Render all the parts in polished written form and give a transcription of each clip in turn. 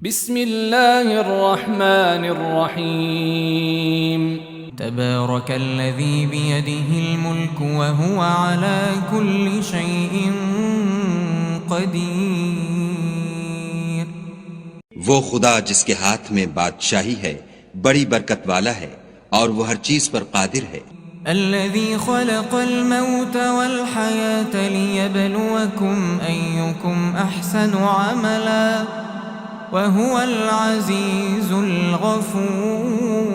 بسم اللہ الرحمن الرحیم تبارك الذي بيده الملك وهو على كل شيء قدير. وہ خدا جس کے ہاتھ میں بادشاہی ہے بڑی برکت والا ہے اور وہ ہر چیز پر قادر ہے. الذي خلق الموت والحياة ليبلوكم أيكم أحسن عملا وهو العزيز الغفور.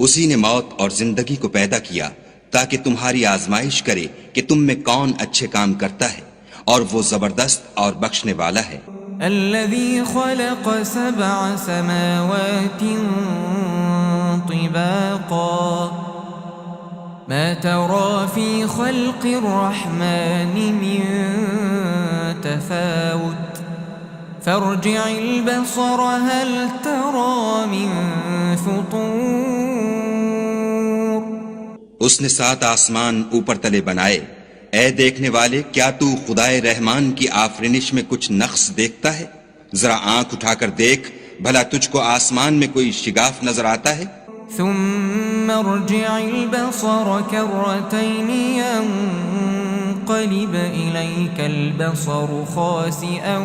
اسی نے موت اور زندگی کو پیدا کیا تاکہ تمہاری آزمائش کرے کہ تم میں کون اچھے کام کرتا ہے، اور وہ زبردست اور بخشنے والا ہے. الذي خلق 7 سماوات طباقا ما ترى في خلق الرحمن من تفاوت فارجع البصر هل ترى من فطور. اس نے 7 آسمان اوپر تلے بنائے. اے دیکھنے والے، کیا تو خدائے رحمان کی آفرینش میں کچھ نقص دیکھتا ہے؟ ذرا آنکھ اٹھا کر دیکھ، بھلا تجھ کو آسمان میں کوئی شگاف نظر آتا ہے؟ ثم ارجع البصر كرتين ينقلب إليك البصر خاسئا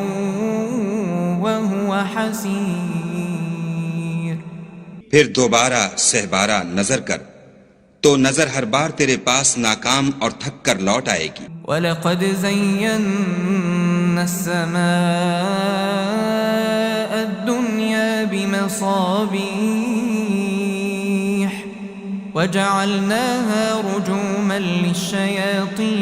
وهو حسير. پھر دوبارہ سہبارہ نظر کر تو نظر ہر بار تیرے پاس ناکام اور تھک کر لوٹ آئے گی. وَلَقَدْ زَيَّنَّا السَّمَاءَ الدُّنْيَا بِمَصَابِيحَ وَجَعَلْنَاهَا رُجُومًا لِلشَّيَاطِينِ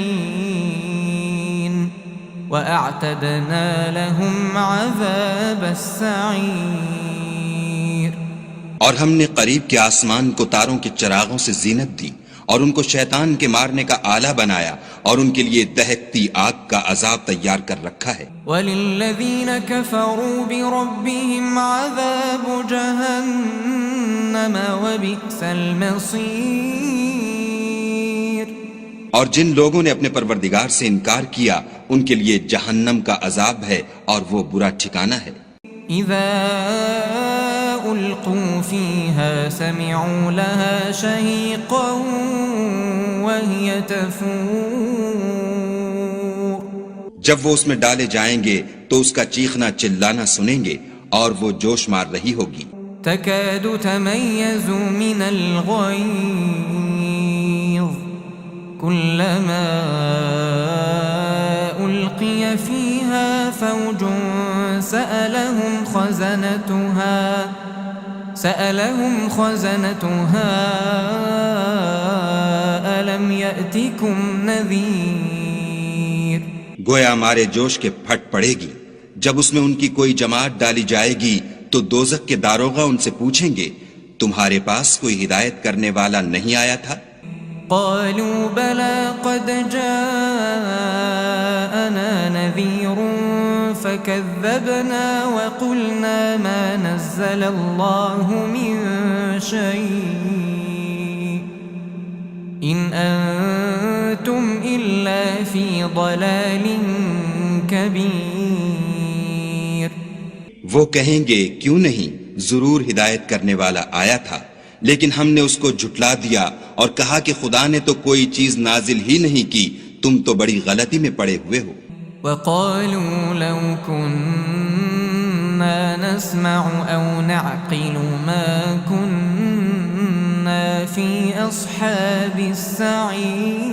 وَأَعْتَدْنَا لَهُمْ عَذَابَ السَّعِيرِ. اور ہم نے قریب کے آسمان کو تاروں کے چراغوں سے زینت دی اور ان کو شیطان کے مارنے کا آلہ بنایا اور ان کے لیے دہکتی آگ کا عذاب تیار کر رکھا ہے. وَلِلَّذِينَ كَفَرُوا بِرَبِّهِمْ عَذَابُ جَهَنَّمَ وَبِئْسَ الْمَصِيرُ. اور جن لوگوں نے اپنے پروردگار سے انکار کیا ان کے لیے جہنم کا عذاب ہے اور وہ برا ٹھکانہ ہے. اذا القوا فيها سمعوا لها شهيقا وهي تفور. جب وہ اس میں ڈالے جائیں گے تو اس کا چیخنا چلانا سنیں گے اور وہ جوش مار رہی ہوگی. تكاد تميز من الغيظ كلما ألقي فيها فوج سألهم خزنتها ألم يأتكم نذير. گویا مارے جوش کے پھٹ پڑے گی. جب اس میں ان کی کوئی جماعت ڈالی جائے گی تو دوزخ کے داروغہ ان سے پوچھیں گے تمہارے پاس کوئی ہدایت کرنے والا نہیں آیا تھا؟ قالوا بلى قد جاءنا نذير فكذبنا وقلنا ما نزل الله من شيء إن أنتم إلا في ضلال كبير. وہ کہیں گے کیوں نہیں، ضرور ہدایت کرنے والا آیا تھا، لیکن ہم نے اس کو جھٹلا دیا اور کہا کہ خدا نے تو کوئی چیز نازل ہی نہیں کی، تم تو بڑی غلطی میں پڑے ہوئے ہو. وقالوا لو كنا نسمع أو نعقل ما كنا في أصحاب السعير.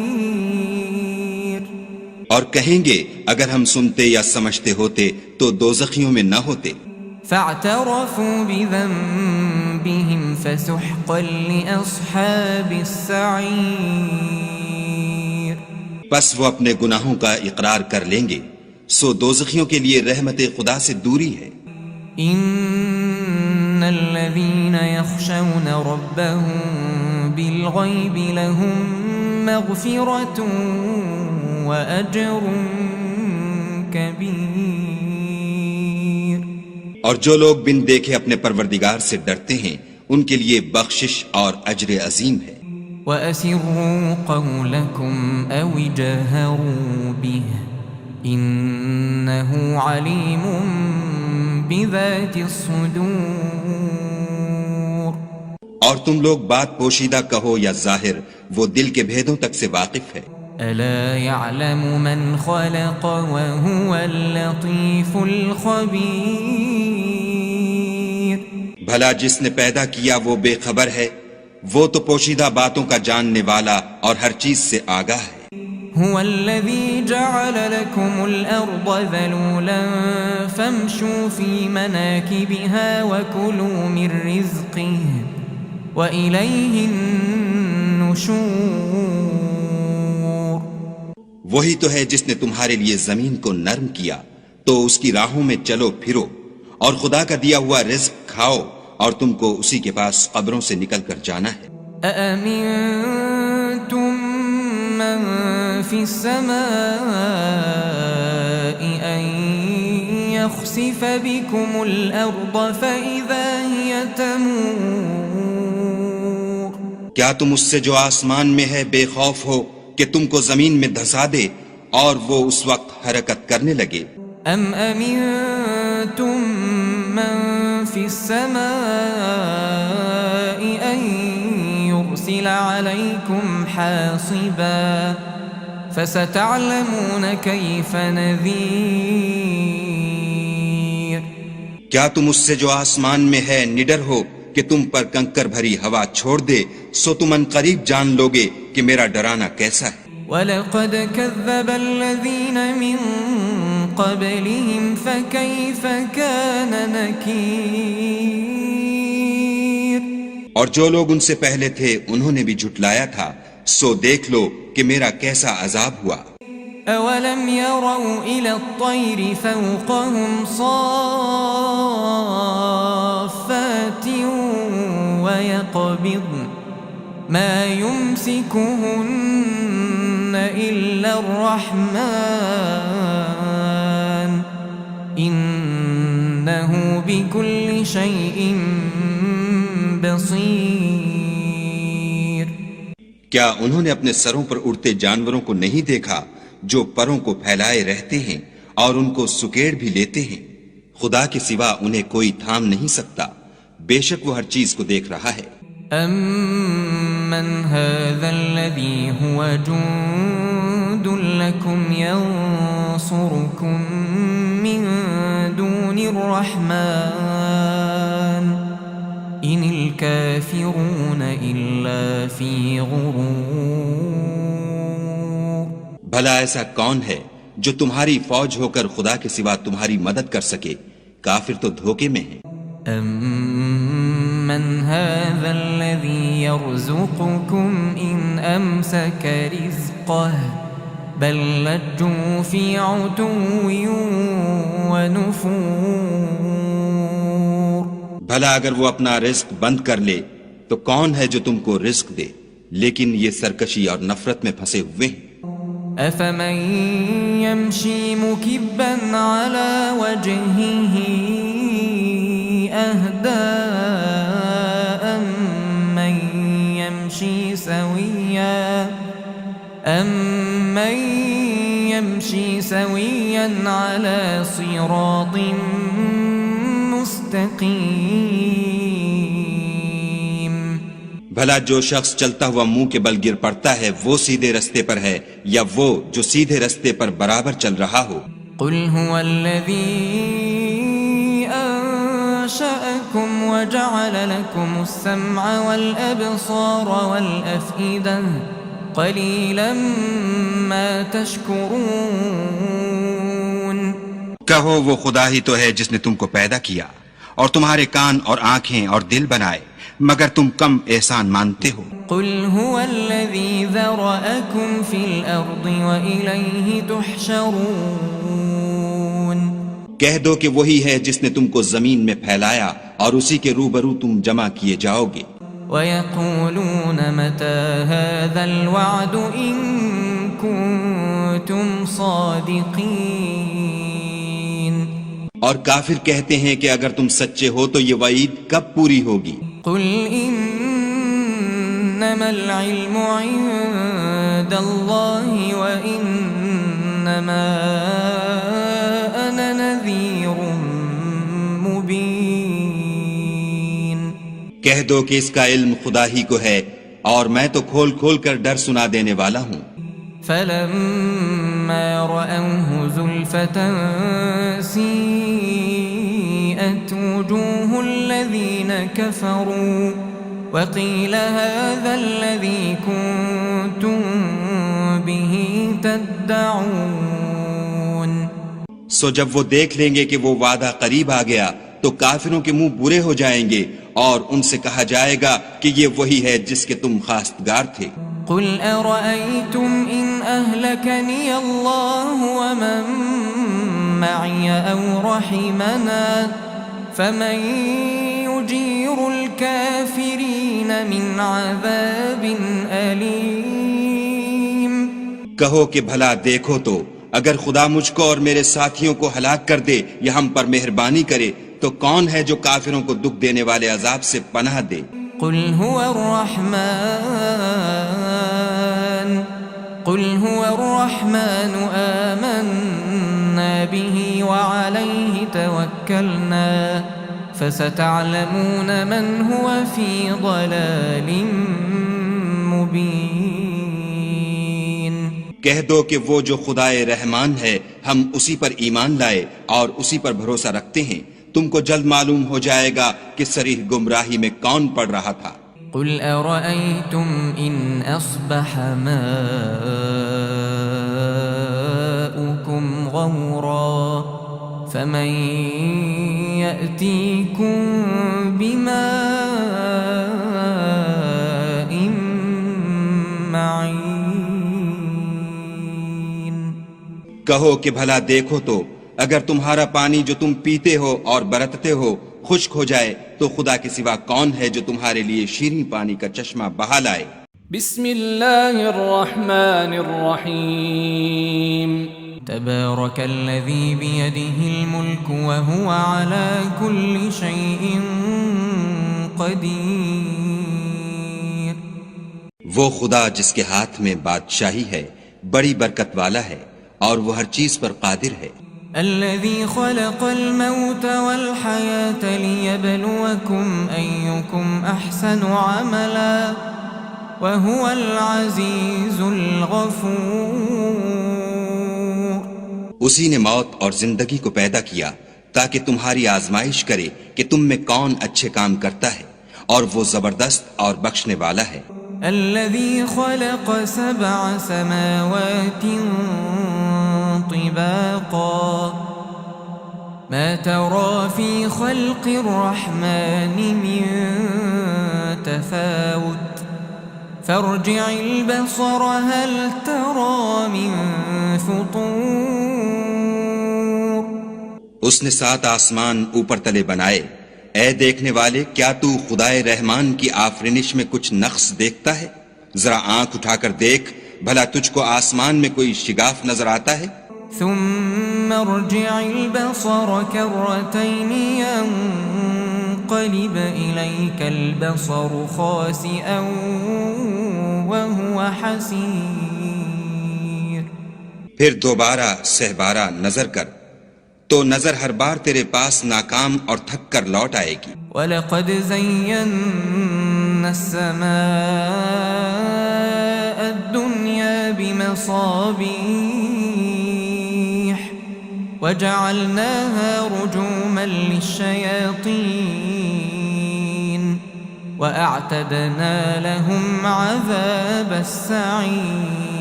اور کہیں گے اگر ہم سنتے یا سمجھتے ہوتے تو دوزخیوں میں نہ ہوتے. فاعترفوا بذنبهم فسحقا لأصحاب السعير. پس وہ اپنے گناہوں کا اقرار کر لیں گے، سو دوزخیوں کے لیے رحمت خدا سے دوری ہے. ان الذين يخشون ربهم بالغيب لهم مغفرة وأجر كبير. اور جو لوگ بن دیکھے اپنے پروردگار سے ڈرتے ہیں ان کے لیے بخشش اور اجر عظیم ہے. وَأَسِرُّوا قَوْلَكُمْ أَوِ جَهَرُوا بِهِ إِنَّهُ عَلِيمٌ بذات الصدور اور تم لوگ بات پوشیدہ کہو یا ظاہر، وہ دل کے بھیدوں تک سے واقف ہے۔ ألا يعلم من خلق وهو اللطيف الخبير بھلا جس نے پیدا کیا وہ بے خبر ہے، وہ تو پوشیدہ باتوں کا جاننے والا اور ہر چیز سے آگاہ ہے۔ هو الذي جعل لكم الأرض ذلولا فامشوا في مناكبها وكلوا من رزقه وإليه النشور وہی تو ہے جس نے تمہارے لیے زمین کو نرم کیا، تو اس کی راہوں میں چلو پھرو اور خدا کا دیا ہوا رزق کھاؤ، اور تم کو اسی کے پاس قبروں سے نکل کر جانا ہے۔ أأمنتم من في السماء أن يخسف بكم الأرض فإذا هي تمور کیا تم اس سے جو آسمان میں ہے بے خوف ہو کہ تم کو زمین میں دھسا دے اور وہ اس وقت حرکت کرنے لگے؟ أم أمنتم من في السماء أن يرسل عليكم حاصبا فستعلمون كيف نذير کیا تم اس سے جو آسمان میں ہے نڈر ہو کہ تم پر کنکر بھری ہوا چھوڑ دے، سو تم ان قریب جان لوگے کہ میرا ڈرانا کیسا ہے۔ وَلَقَدْ كَذَّبَ الَّذِينَ مِن قَبْلِهِمْ فَكَيْفَ كَانَ نَكِيرٌ اور جو لوگ ان سے پہلے تھے انہوں نے بھی جھٹلایا تھا، سو دیکھ لو کہ میرا کیسا عذاب ہوا۔ أَوَلَمْ يَرَوْا إِلَى الطَّيْرِ فَوْقَهُمْ صَافَّاتٍ وَيَقْبِضْنَ مَا يُمْسِكُهُنَّ إِلَّا الرَّحْمَنُ إِنَّهُ بِكُلِّ شَيْءٍ بَصِيرٌ کیا انہوں نے اپنے سروں پر اڑتے جانوروں کو نہیں دیکھا جو پروں کو پھیلائے رہتے ہیں اور ان کو سکیڑ بھی لیتے ہیں؟ خدا کے سوا انہیں کوئی تھام نہیں سکتا، بے شک وہ ہر چیز کو دیکھ رہا ہے۔ أَمَّنْ هَذَا الَّذِي هُوَ جُندٌ لَكُمْ يَنصُرُكُم مِّن دُونِ الرَّحْمَنِ إِنِ الْكَافِرُونَ إِلَّا فِي غُرُورٍ بھلا ایسا کون ہے جو تمہاری فوج ہو کر خدا کے سوا تمہاری مدد کر سکے؟ کافر تو دھوکے میں ہیں۔ أَمَّنْ هَذَا الَّذِي يَرْزُقُكُمْ إِنْ أَمْسَكَ رِزْقَهُ بَلْ لَجُّوا فِي عُتُوٍّ وَنُفُورٍ بھلا اگر وہ اپنا رزق بند کر لے تو کون ہے جو تم کو رزق دے؟ لیکن یہ سرکشی اور نفرت میں پھنسے ہوئے ہیں۔ أَفَمَن يَمْشِي مُكِبًّا عَلَى وَجْهِهِ أَهْدَىٰ أَمَّن يَمْشِي سَوِيًّا عَلَى صِرَاطٍ مُسْتَقِيمٍ بھلا جو شخص چلتا ہوا منہ کے بل گر پڑتا ہے وہ سیدھے رستے پر ہے یا وہ جو سیدھے رستے پر برابر چل رہا ہو؟ قُلْ هُوَ الَّذِي أَنشَأَكُمْ وَجَعَلَ لَكُمُ السَّمْعَ وَالْأَبْصَارَ وَالْأَفْئِدَةَ قَلِيلًا مَا تَشْكُرُونَ کہو وہ خدا ہی تو ہے جس نے تم کو پیدا کیا اور تمہارے کان اور آنکھیں اور دل بنائے، مگر تم کم احسان مانتے ہو۔ قُلْ هُوَ الَّذِي ذَرَأَكُمْ فِي الْأَرْضِ وَإِلَيْهِ تُحْشَرُونَ کہہ دو کہ وہی ہے جس نے تم کو زمین میں پھیلایا اور اسی کے روبرو تم جمع کیے جاؤ گے۔ وَيَقُولُونَ مَتَى هَذَا الْوَعْدُ إِن كُنتُمْ صَادِقِينَ اور کافر کہتے ہیں کہ اگر تم سچے ہو تو یہ وعید کب پوری ہوگی؟ قُلْ إِنَّمَا الْعِلْمُ عِندَ اللَّهِ وَإِنَّمَا أَنَا نَذِيرٌ مُبِينٌ کہہ دو کہ اس کا علم خدا ہی کو ہے اور میں تو کھول کھول کر ڈر سنا دینے والا ہوں۔ فلما رأوه زلفة سيئت وجوه الذين كفروا وقيل هذا الذي كنتم به تدعون۔ سو جب وہ دیکھ لیں گے کہ وہ وعدہ قریب آ گیا تو کافروں کے منہ برے ہو جائیں گے اور ان سے کہا جائے گا کہ یہ وہی ہے جس کے تم خواستگار تھے۔ قل أرأيتم إن أهلكني الله ومن معي أو رحمنا فمن يجير الكافرين من عذاب أليم۔ کہو کہ بھلا دیکھو تو اگر خدا مجھ کو اور میرے ساتھیوں کو ہلاک کر دے یا ہم پر مہربانی کرے تو کون ہے جو کافروں کو دکھ دینے والے عذاب سے پناہ دے؟ قل هو الرحمن آمنا به وعليه توكلنا فستعلمون من هو في ضلال مبين۔ کہہ دو کہ وہ جو خدائے رحمان ہے ہم اسی پر ایمان لائے اور اسی پر بھروسہ رکھتے ہیں، تم کو جلد معلوم ہو جائے گا کہ صریح گمراہی میں کون پڑ رہا تھا۔ قل أرأيتم إن أصبح ماؤكم غورا فمن يأتيكم بماء معين۔ کہو کہ بھلا دیکھو تو اگر تمہارا پانی جو تم پیتے ہو اور برتتے ہو خشک ہو جائے تو خدا کے سوا کون ہے جو تمہارے لیے شیریں پانی کا چشمہ بہا لائے؟ بسم اللہ الرحمن الرحیم۔ تبارك الذي بيده الملك وهو على كل شيء قدير۔ وہ خدا جس کے ہاتھ میں بادشاہی ہے بڑی برکت والا ہے اور وہ ہر چیز پر قادر ہے۔ الذي خلق الموت والحياة ليبلوكم أيكم أحسن عملا وهو العزيز الغفور۔ اسی نے موت اور زندگی کو پیدا کیا تاکہ تمہاری آزمائش کرے کہ تم میں کون اچھے کام کرتا ہے اور وہ زبردست اور بخشنے والا ہے۔ الذي خلق 7 سماوات طباقا ما ترى في خلق الرحمن من تفاوت فارجع البصر هل ترى من فطور۔ اس نے 7 آسمان اوپر تلے بنائے، اے دیکھنے والے کیا تو خدائے رحمان کی آفرینش میں کچھ نقص دیکھتا ہے؟ ذرا آنکھ اٹھا کر دیکھ بھلا تجھ کو آسمان میں کوئی شگاف نظر آتا ہے؟ ثم ارجع البصر كرتين ينقلب إليك البصر خاسئا وهو حسير۔ پھر دوبارہ سہبارہ نظر کر تو نظر ہر بار تیرے پاس ناکام اور تھک کر لوٹ آئے گی۔ وَلَقَدْ زَيَّنَّا السَّمَاءَ الدُّنْيَا بِمَصَابِيحَ وَجَعَلْنَاهَا رُجُومًا لِلشَّيَاطِينِ وَأَعْتَدْنَا لَهُمْ عَذَابَ السَّعِيرِ۔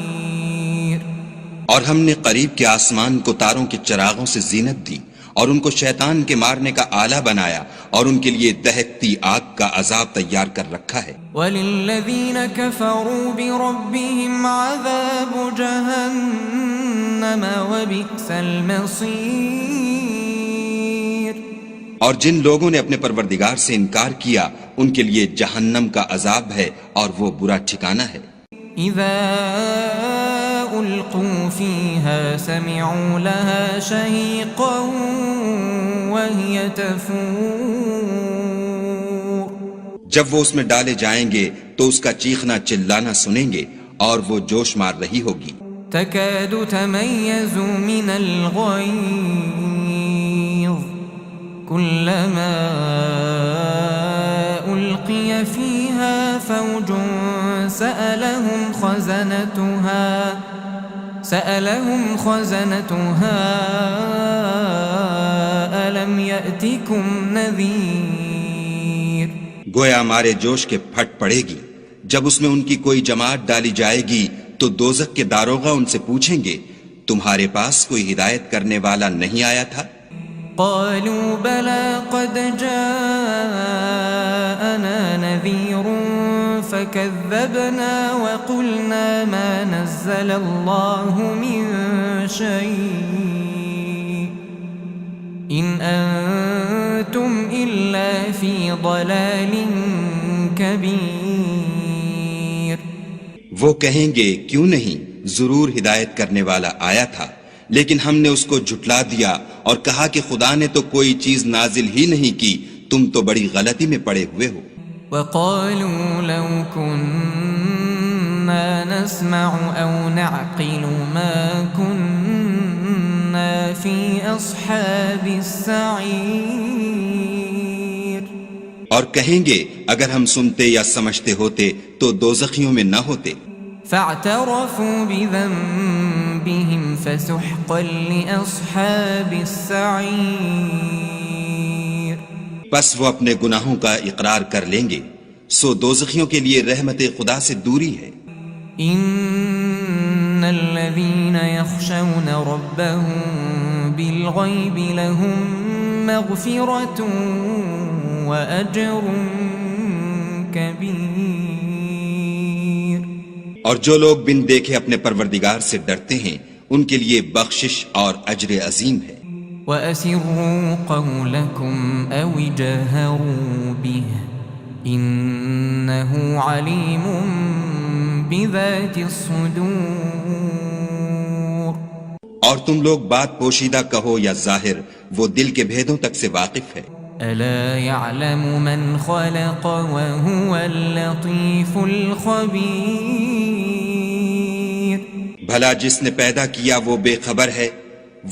اور ہم نے قریب کے آسمان کو تاروں کے چراغوں سے زینت دی اور ان کو شیطان کے مارنے کا آلہ بنایا اور ان کے لیے دہکتی آگ کا عذاب تیار کر رکھا ہے۔ وَلِلَّذِينَ كَفَرُوا بِرَبِّهِمْ عَذَابُ جَهَنَّمَ وَبِئْسَ الْمَصِيرُ۔ اور جن لوگوں نے اپنے پروردگار سے انکار کیا ان کے لیے جہنم کا عذاب ہے اور وہ برا ٹھکانہ ہے۔ اذا القوا فيها سمعوا لها شهيقا وهي تفور۔ جب وہ اس میں ڈالے جائیں گے تو اس کا چیخنا چلانا سنیں گے اور وہ جوش مار رہی ہوگی۔ تكاد تميز من الغيظ كلما ألقي ألقي فيها فوج سألهم خزنتها ألم يأتكم نذير. گویا مارے جوش کے پھٹ پڑے گی. جب اس میں ان کی کوئی جماعت ڈالی جائے گی تو دوزخ کے داروغہ ان سے پوچھیں گے تمہارے پاس کوئی ہدایت کرنے والا نہیں آیا تھا؟ قالوا بلى قد جاءنا نذير فكذبنا وقلنا ما نزل الله من شيء إن أنتم إلا في ضلال كبير. وہ کہیں گے کیوں نہیں، ضرور ہدایت کرنے والا آیا تھا، لیکن ہم نے اس کو جھٹلا دیا اور کہا کہ خدا نے تو کوئی چیز نازل ہی نہیں کی، تم تو بڑی غلطی میں پڑے ہوئے ہو. وقالوا لو كنا نسمع أو نعقل ما كنا في أصحاب السعير. اور کہیں گے اگر ہم سنتے یا سمجھتے ہوتے تو دوزخیوں میں نہ ہوتے. فاعترفوا بذنبهم فسحقا لأصحاب السعير. پس وہ اپنے گناہوں کا اقرار کر لیں گے، سو دوزخیوں کے لیے رحمت خدا سے دوری ہے. ان الذين يخشون ربهم بالغيب لهم مغفرة وأجر كبير. اور جو لوگ بن دیکھے اپنے پروردگار سے ڈرتے ہیں ان کے لیے بخشش اور اجر عظیم ہے. وَأَسِرُّوا قَوْلَكُمْ أَوِ جَهَرُوا بِهِ إِنَّهُ عَلِيمٌ بِذَاتِ الصُّدُورِ. اور تم لوگ بات پوشیدہ کہو یا ظاہر، وہ دل کے بھیدوں تک سے واقف ہے. أَلَا يَعْلَمُ مَنْ خَلَقَ وَهُوَ اللَّطِيفُ الْخَبِيرُ. بھلا جس نے پیدا کیا وہ بے خبر ہے،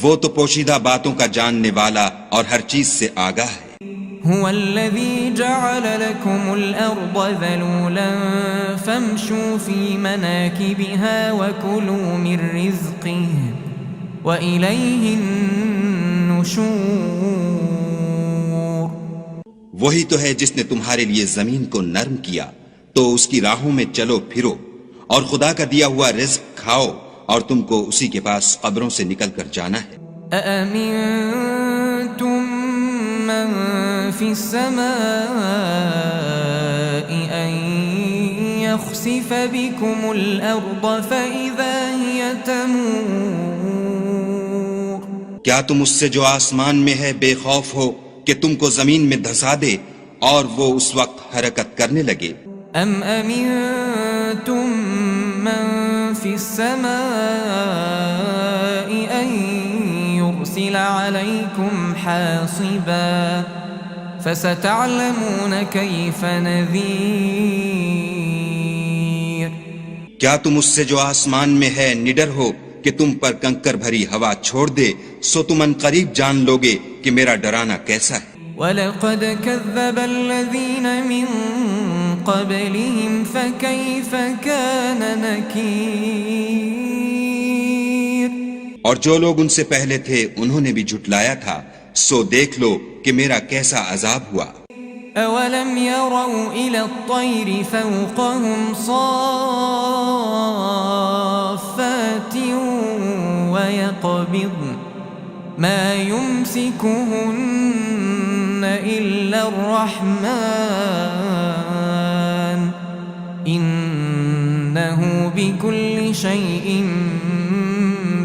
وہ تو پوشیدہ باتوں کا جاننے والا اور ہر چیز سے آگاہ ہے. هو الذي جعل لكم الأرض ذلولا فامشوا في مناكبها وكلوا من رزقه وإليه النشور. وہی تو ہے جس نے تمہارے لیے زمین کو نرم کیا تو اس کی راہوں میں چلو پھرو اور خدا کا دیا ہوا رزق کھاؤ اور تم کو اسی کے پاس قبروں سے نکل کر جانا ہے. أأمنتم من في السماء أن يخسف بكم الأرض فإذا هي تمور. کیا تم اس سے جو آسمان میں ہے بے خوف ہو کہ تم کو زمین میں دھسا دے اور وہ اس وقت حرکت کرنے لگے؟ أم أمنتم من في السماء أن يرسل عليكم حاصبا فستعلمون كيف نذير. کیا تم اس سے جو آسمان میں ہے نڈر ہو کہ تم پر کنکر بھری ہوا چھوڑ دے، سو تم ان قریب جان لوگے کہ میرا ڈرانا کیسا ہے. وَلَقَدْ كَذَّبَ الَّذِينَ مِن قَبْلِهِمْ فَكَيْفَ كَانَ نَكِيرٌ. اور جو لوگ ان سے پہلے تھے انہوں نے بھی جھٹلایا تھا، سو دیکھ لو کہ میرا کیسا عذاب ہوا. أَوَلَمْ يَرَوْا إِلَى الطَّيْرِ فَوْقَهُمْ صَافَّاتٍ وَيَقْبِضْنَ مَا يُمْسِكُهُنَّ إِلَّا الرَّحْمَنُ إِنَّهُ بِكُلِّ شَيْءٍ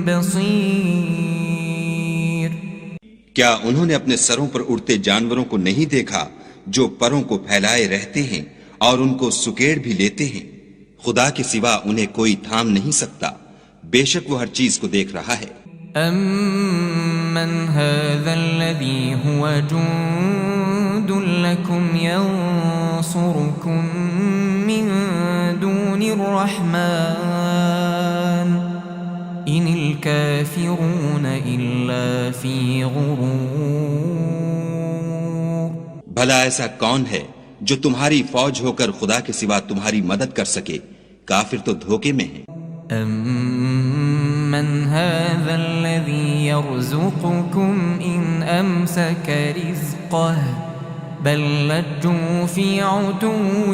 بَصِيرٌ. کیا انہوں نے اپنے سروں پر اڑتے جانوروں کو نہیں دیکھا جو پروں کو پھیلائے رہتے ہیں اور ان کو سکیڑ بھی لیتے ہیں؟ خدا کے سوا انہیں کوئی تھام نہیں سکتا، بے شک وہ ہر چیز کو دیکھ رہا ہے. أَمَّنْ هَذَا الَّذِي هُوَ جُندٌ لَكُمْ يَنصُرُكُم مِّن دُونِ الرَّحْمَنِ إِنِ الْكَافِرُونَ إِلَّا فِي غُرُورٍ. بھلا ایسا کون ہے جو تمہاری فوج ہو کر خدا کے سوا تمہاری مدد کر سکے. کافر تو دھوکے میں ہیں. أَمَّنْ هَذَا الَّذِي يَرْزُقُكُمْ إِنْ أَمْسَكَ رِزْقَهُ بَلْ لَجُّوا فِي عُتُوٍّ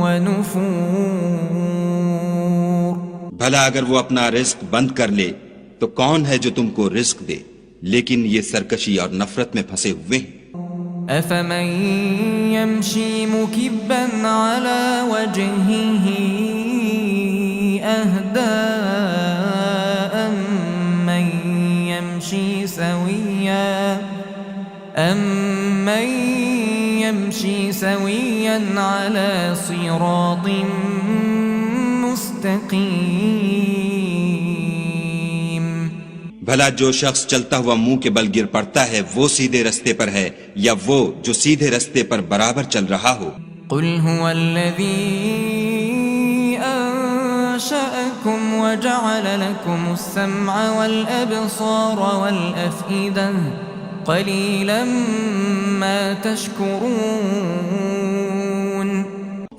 وَنُفُورٍ. بھلا اگر وہ اپنا رزق بند کر لے تو کون ہے جو تم کو رزق دے؟ لیکن یہ سرکشی اور نفرت میں پھنسے ہوئے ہیں. أَفَمَنْ يَمْشِي مُكِبًّا عَلَى وَجْهِهِ أَهْدَىٰ أَمَّن يَمْشِي سَوِيًّا عَلَى صِرَاطٍ مُسْتَقِيمٍ. بھلا جو شخص چلتا ہوا منہ کے بل گر پڑتا ہے وہ سیدھے رستے پر ہے یا وہ جو سیدھے رستے پر برابر چل رہا ہو؟ قل هو الذي أنشأكم وجعل لكم السمع والأبصار والأفئدة قليلا ما تشكرون.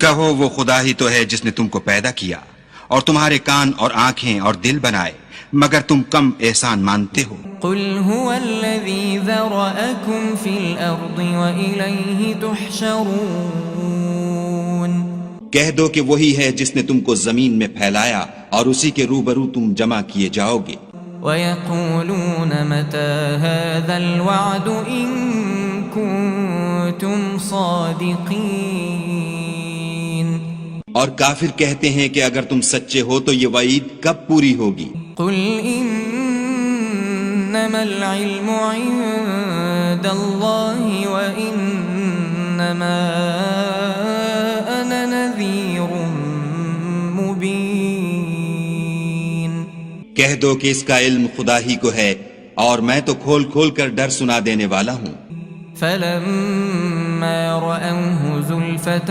کہو وہ خدا ہی تو ہے جس نے تم کو پیدا کیا اور تمہارے کان اور آنکھیں اور دل بنائے، مگر تم کم احسان مانتے ہو. قل هو الذي ذرأكم في الأرض وإليه تحشرون. کہہ دو کہ وہی ہے جس نے تم کو زمین میں پھیلایا اور اسی کے روبرو تم جمع کیے جاؤ گے. وَيَقُولُونَ مَتَى هَذَا الْوَعْدُ إِن كُنتُمْ صَادِقِينَ. اور کافر کہتے ہیں کہ اگر تم سچے ہو تو یہ وعید کب پوری ہوگی؟ قل انما العلم عند الله وانما انا نذير مبين. کہہ دو کہ اس کا علم خدا ہی کو ہے اور میں تو کھول کھول کر ڈر سنا دینے والا ہوں. فلما رأوه زلفة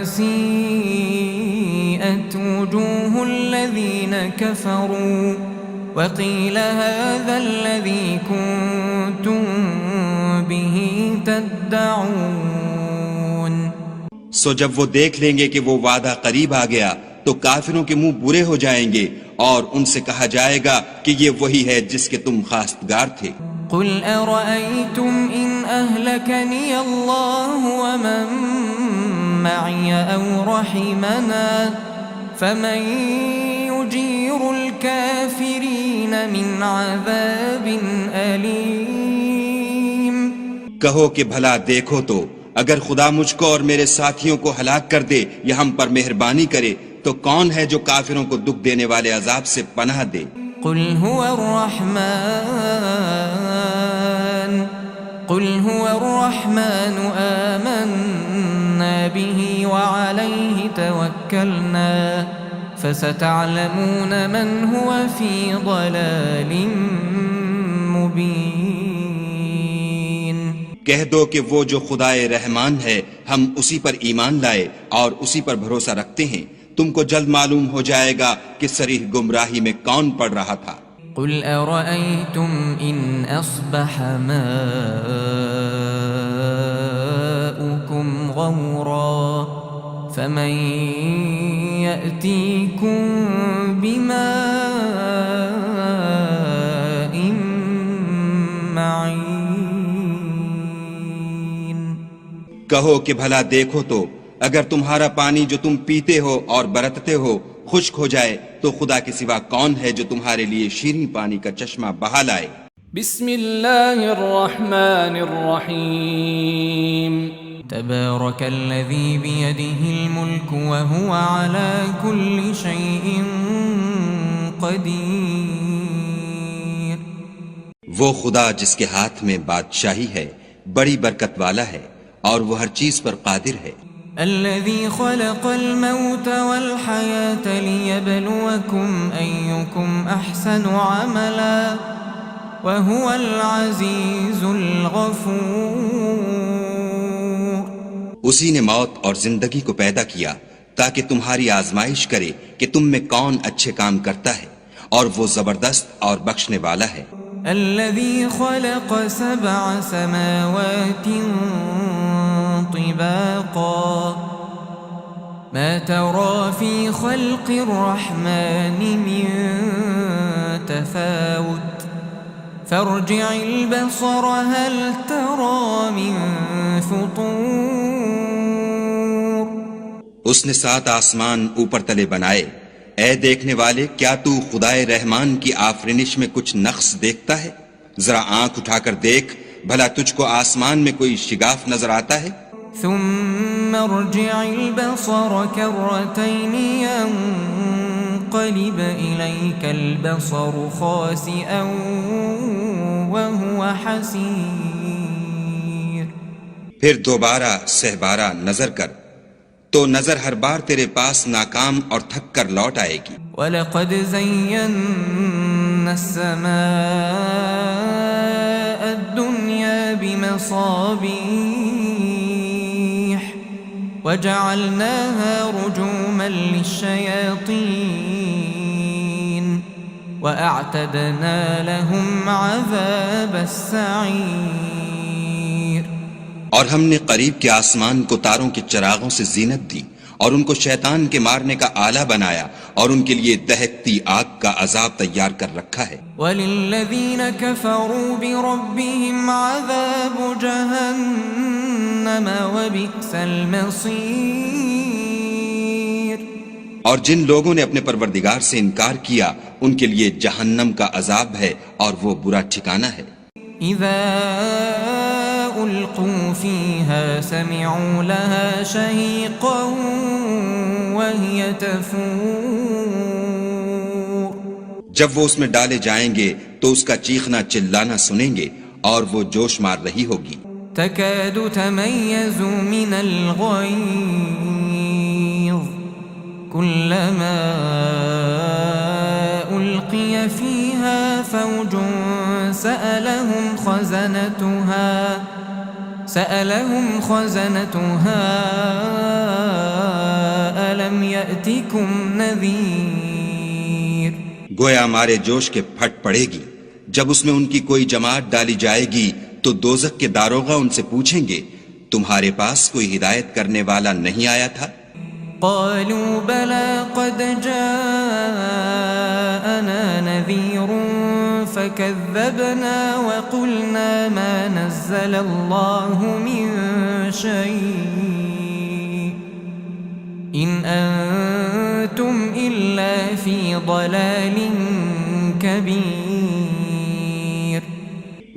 سيئت وجوه الذين كفروا وقيل هذا الذي كنتم به تدعون. سو جب وہ دیکھ لیں گے کہ وہ وعدہ قریب آ گیا تو کافروں کے منہ برے ہو جائیں گے اور ان سے کہا جائے گا کہ یہ وہی ہے جس کے تم خواستگار تھے. قل أرأيتم إن أهلكني الله ومن معي أو رحمنا فمن يجير الكافرين من عذاب أليم. کہو کہ بھلا دیکھو تو اگر خدا مجھ کو اور میرے ساتھیوں کو ہلاک کر دے یا ہم پر مہربانی کرے تو کون ہے جو کافروں کو دکھ دینے والے عذاب سے پناہ دے؟ قل هو الرحمن آمنا به وعليه توكلنا فستعلمون من هو في ضلال مبين. کہہ دو کہ وہ جو خدائے رحمان ہے ہم اسی پر ایمان لائے اور اسی پر بھروسہ رکھتے ہیں، تم کو جلد معلوم ہو جائے گا کہ صریح گمراہی میں کون پڑ رہا تھا. قل أرأيتم إن أصبح ماؤكم غورا فمن يأتيكم بماء معين. کہو کہ بھلا دیکھو تو اگر تمہارا پانی جو تم پیتے ہو اور برتتے ہو خشک ہو جائے تو خدا کے سوا کون ہے جو تمہارے لیے شیریں پانی کا چشمہ بہا لائے. بسم اللہ الرحمن الرحیم. تبارك الذي بيده الملك وهو على كل شيء قدير. وہ خدا جس کے ہاتھ میں بادشاہی ہے بڑی برکت والا ہے اور وہ ہر چیز پر قادر ہے. الذي خلق الموت والحياة ليبلوكم أيكم أحسن عملا وهو العزيز الغفور. اسی نے موت اور زندگی کو پیدا کیا تاکہ تمہاری آزمائش کرے کہ تم میں کون اچھے کام کرتا ہے اور وہ زبردست اور بخشنے والا ہے. الذي خلق 7 سماوات طباقا طباقا ما ترى في خلق الرحمن من تفاوت فارجع البصر هل ترى من فطور. اس نے 7 آسمان اوپر تلے بنائے. اے دیکھنے والے کیا تو خدائے رحمان کی آفرینش میں کچھ نقص دیکھتا ہے؟ ذرا آنکھ اٹھا کر دیکھ بھلا تجھ کو آسمان میں کوئی شگاف نظر آتا ہے؟ ثم ارجع البصر كرتين ينقلب إليك البصر خاسئا وهو حسير. پھر دوبارہ سہبارہ نظر کر تو نظر ہر بار تیرے پاس ناکام اور تھک کر لوٹ آئے گی. وَلَقَدْ زَيَّنَّا السَّمَاءَ الدُّنْيَا بِمَصَابِيحَ وَجَعَلْنَاهَا رُجُومًا لِلشَّيَاطِينِ وَأَعْتَدْنَا لَهُمْ عَذَابَ السَّعِيرِ. اور ہم نے قریب کے آسمان کو تاروں کے چراغوں سے زینت دی اور ان کو شیطان کے مارنے کا آلہ بنایا اور ان کے لیے دہکتی آگ کا عذاب تیار کر رکھا ہے. وَلِلَّذِينَ كَفَرُوا بِرَبِّهِمْ عَذَابُ جَهَنَّمَ وَبِئْسَ الْمَصِيرُ. اور جن لوگوں نے اپنے پروردگار سے انکار کیا ان کے لیے جہنم کا عذاب ہے اور وہ برا ٹھکانہ ہے. اذا القوا فيها سمعوا لها شهيقا وهي تفور. جب وہ اس میں ڈالے جائیں گے تو اس کا چیخنا چلانا سنیں گے اور وہ جوش مار رہی ہوگی. تكاد تميز من الغيظ كلما ألقي فيها فوج سألهم خزنتها ألم يأتكم نذير. گویا مارے جوش کے پھٹ پڑے گی. جب اس میں ان کی کوئی جماعت ڈالی جائے گی تو دوزخ کے داروغہ ان سے پوچھیں گے تمہارے پاس کوئی ہدایت کرنے والا نہیں آیا تھا؟ قالوا بلى قد جاءنا نذير فكذبنا وقلنا ما نزل الله من شيء إن أنتم إلا في ضلال كبير.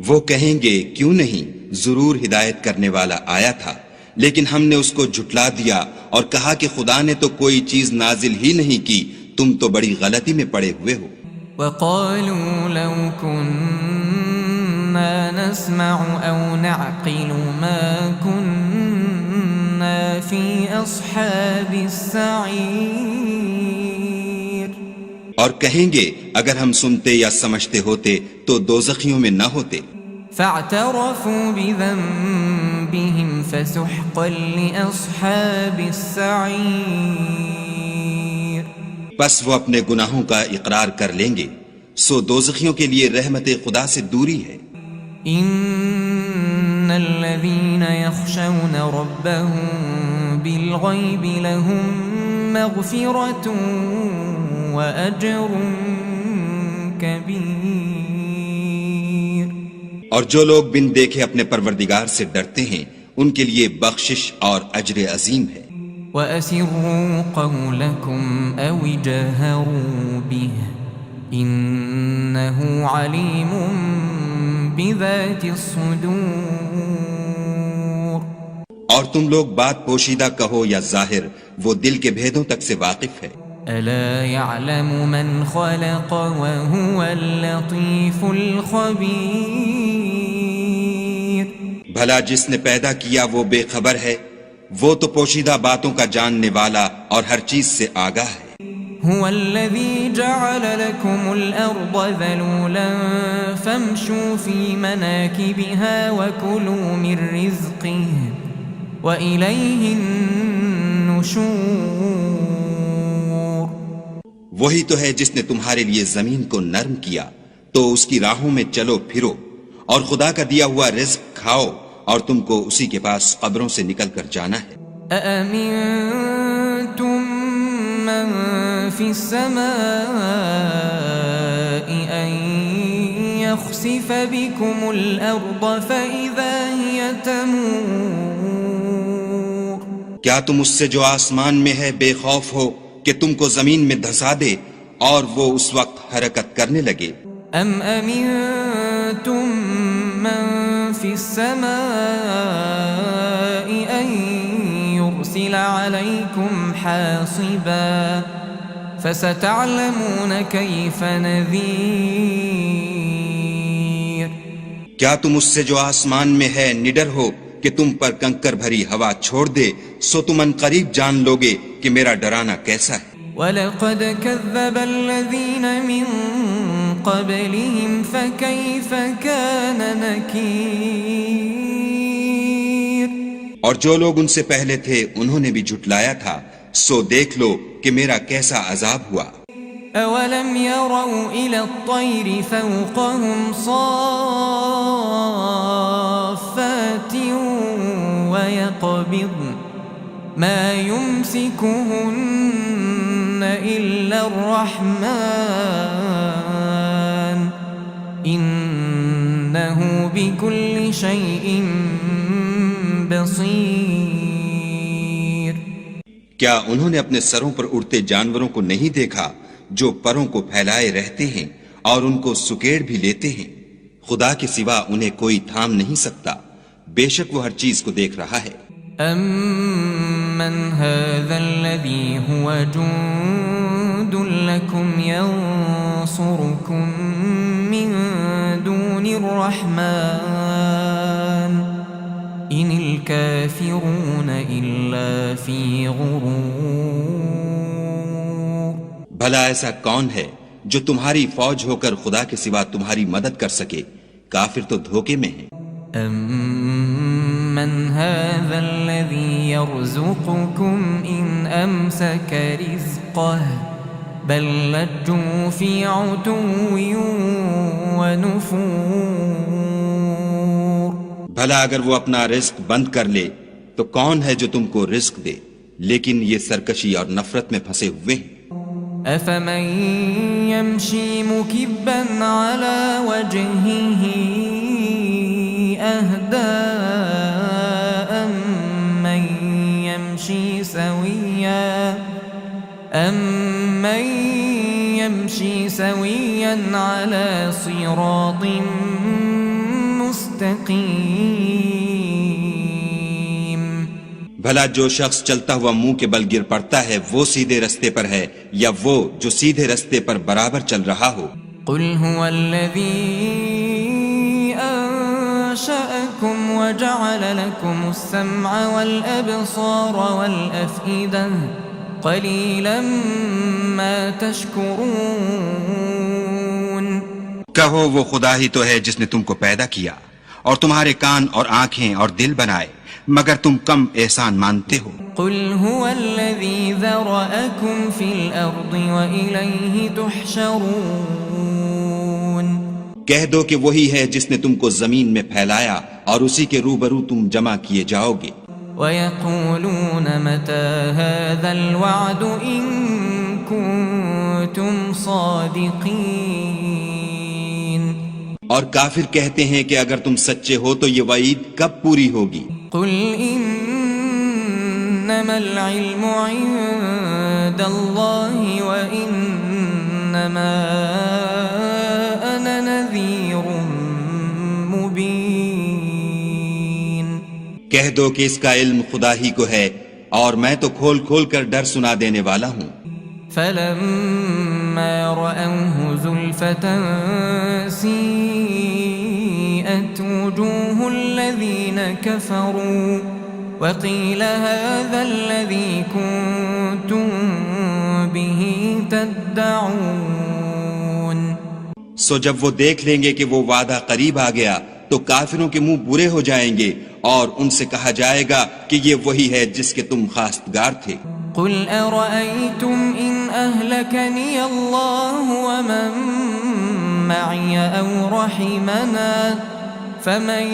وہ کہیں گے کیوں نہیں ضرور ہدایت کرنے والا آیا تھا لیکن ہم نے اس کو جھٹلا دیا اور کہا کہ خدا نے تو کوئی چیز نازل ہی نہیں کی تم تو بڑی غلطی میں پڑے ہوئے ہو. وقالوا لو كنا نسمع أو نعقل ما كنا في أصحاب السعير. اور کہیں گے اگر ہم سنتے یا سمجھتے ہوتے تو دوزخیوں میں نہ ہوتے. فاعترفوا بذنبهم فسحقا لأصحاب السعير. بس وہ اپنے گناہوں کا اقرار کر لیں گے سو دوزخیوں کے لیے رحمت خدا سے دوری ہے. ان الذين يخشون ربهم بالغيب لهم مغفرة وأجر كبير. اور جو لوگ بن دیکھے اپنے پروردگار سے ڈرتے ہیں ان کے لیے بخشش اور اجر عظیم ہے. وَأَسِرُّوا قَوْلَكُمْ أَوِ جَهَرُوا بِهِ إِنَّهُ عَلِيمٌ بِذَاتِ الصُّدُورِ. اور تم لوگ بات پوشیدہ کہو یا ظاہر وہ دل کے بھیدوں تک سے واقف ہے. أَلَا يَعْلَمُ مَنْ خَلَقَ وَهُوَ اللَّطِيفُ الْخَبِيرُ. بھلا جس نے پیدا کیا وہ بے خبر ہے وہ تو پوشیدہ باتوں کا جاننے والا اور ہر چیز سے آگاہ ہے. هو الذي جعل لكم الأرض ذلولا فامشوا في مناكبها وكلوا من رزقه وإليه النشور. وہی تو ہے جس نے تمہارے لیے زمین کو نرم کیا تو اس کی راہوں میں چلو پھرو اور خدا کا دیا ہوا رزق کھاؤ اور تم کو اسی کے پاس قبروں سے نکل کر جانا ہے۔ أأمنتم من في السماء أن يخسف بكم الأرض فإذا هي تمور کیا تم اس سے جو آسمان میں ہے بے خوف ہو کہ تم کو زمین میں دھسا دے اور وہ اس وقت حرکت کرنے لگے؟ أم أمنتم من في السماء أن يرسل عليكم حاصبا فستعلمون كيف نذير کیا تم اس سے جو آسمان میں ہے نڈر ہو کہ تم پر کنکر بھری ہوا چھوڑ دے، سو تم ان قریب جان لوگے کہ میرا ڈرانا کیسا ہے۔ وَلَقَدْ كَذَّبَ الَّذِينَ مِن قَبْلِهِمْ فَكَيْفَ كَانَ نَكِيرٌ اور جو لوگ ان سے پہلے تھے انہوں نے بھی جھٹلایا تھا، سو دیکھ لو کہ میرا کیسا عذاب ہوا۔ أَوَلَمْ يَرَوْا إِلَى الطَّيْرِ فَوْقَهُمْ صَافَّاتٍ وَيَقْبِضْنَ مَا يُمْسِكُهُنَّ إِلَّا الرَّحْمَنُ إِنَّهُ بِكُلِّ شَيْءٍ بَصِيرٌ کیا انہوں نے اپنے سروں پر اڑتے جانوروں کو نہیں دیکھا جو پروں کو پھیلائے رہتے ہیں اور ان کو سکیڑ بھی لیتے ہیں؟ خدا کے سوا انہیں کوئی تھام نہیں سکتا، بے شک وہ ہر چیز کو دیکھ رہا ہے۔ أَمَّنْ هَذَا الَّذِي هُوَ جُندٌ لَكُمْ يَنصُرُكُم مِّن دُونِ الرَّحْمَنِ إِنِ الْكَافِرُونَ إِلَّا فِي غُرُورٍ بھلا ایسا کون ہے جو تمہاری فوج ہو کر خدا کے سوا تمہاری مدد کر سکے؟ کافر تو دھوکے میں ہیں۔ أَمَّنْ هَذَا الَّذِي يَرْزُقُكُمْ إِنْ أَمْسَكَ رِزْقَهُ بَلْ لَجُّوا فِي عُتُوٍّ وَنُفُورٍ بھلا اگر وہ اپنا رزق بند کر لے تو کون ہے جو تم کو رزق دے؟ لیکن یہ سرکشی اور نفرت میں پھنسے ہوئے ہیں۔ أَفَمَن يَمْشِي مُكِبًّا عَلَى وَجْهِهِ أَهْدَىٰ أَمَّن يَمْشِي سَوِيًّا عَلَى صِرَاطٍ مُسْتَقِيمٍ بھلا جو شخص چلتا ہوا منہ کے بل گر پڑتا ہے وہ سیدھے رستے پر ہے یا وہ جو سیدھے رستے پر برابر چل رہا ہو؟ قُلْ هُوَ الَّذِي أَنشَأَكُمْ وَجَعَلَ لَكُمُ السَّمْعَ وَالْأَبْصَارَ وَالْأَفْئِدَةَ قَلِيلًا مَا تَشْكُرُونَ کہو وہ خدا ہی تو ہے جس نے تم کو پیدا کیا اور تمہارے کان اور آنکھیں اور دل بنائے، مگر تم کم احسان مانتے ہو۔ قُلْ هُوَ الَّذِي ذَرَأَكُمْ فِي الْأَرْضِ وَإِلَيْهِ تُحْشَرُونَ کہہ دو کہ وہی ہے جس نے تم کو زمین میں پھیلایا اور اسی کے روبرو تم جمع کیے جاؤ گے۔ وَيَقُولُونَ مَتَى هَذَا الْوَعْدُ إِن كُنتُمْ صَادِقِينَ اور کافر کہتے ہیں کہ اگر تم سچے ہو تو یہ وعید کب پوری ہوگی؟ قُلْ إِنَّمَا الْعِلْمُ عِندَ اللَّهِ وَإِنَّمَا أَنَا نَذِيرٌ مُبِينٌ کہہ دو کہ اس کا علم خدا ہی کو ہے اور میں تو کھول کھول کر ڈر سنا دینے والا ہوں۔ فَلَمَّا رَأَوْهُ زُلْفَةً سِيئَتْ وُجُوهُ الَّذِينَ كَفَرُوا وَقِيلَ هَذَا الَّذِي كُنتُم بِهِ تَدَّعُونَ سو جب وہ دیکھ لیں گے کہ وہ وعدہ قریب آ گیا تو کافروں کے منہ برے ہو جائیں گے اور ان سے کہا جائے گا کہ یہ وہی ہے جس کے تم خواستگار تھے۔ قُلْ أَرَأَيْتُمْ إِنْ أَهْلَكَنِيَ اللَّهُ وَمَن مَّعِيَ أَوْ رَحِمَنَا فَمَن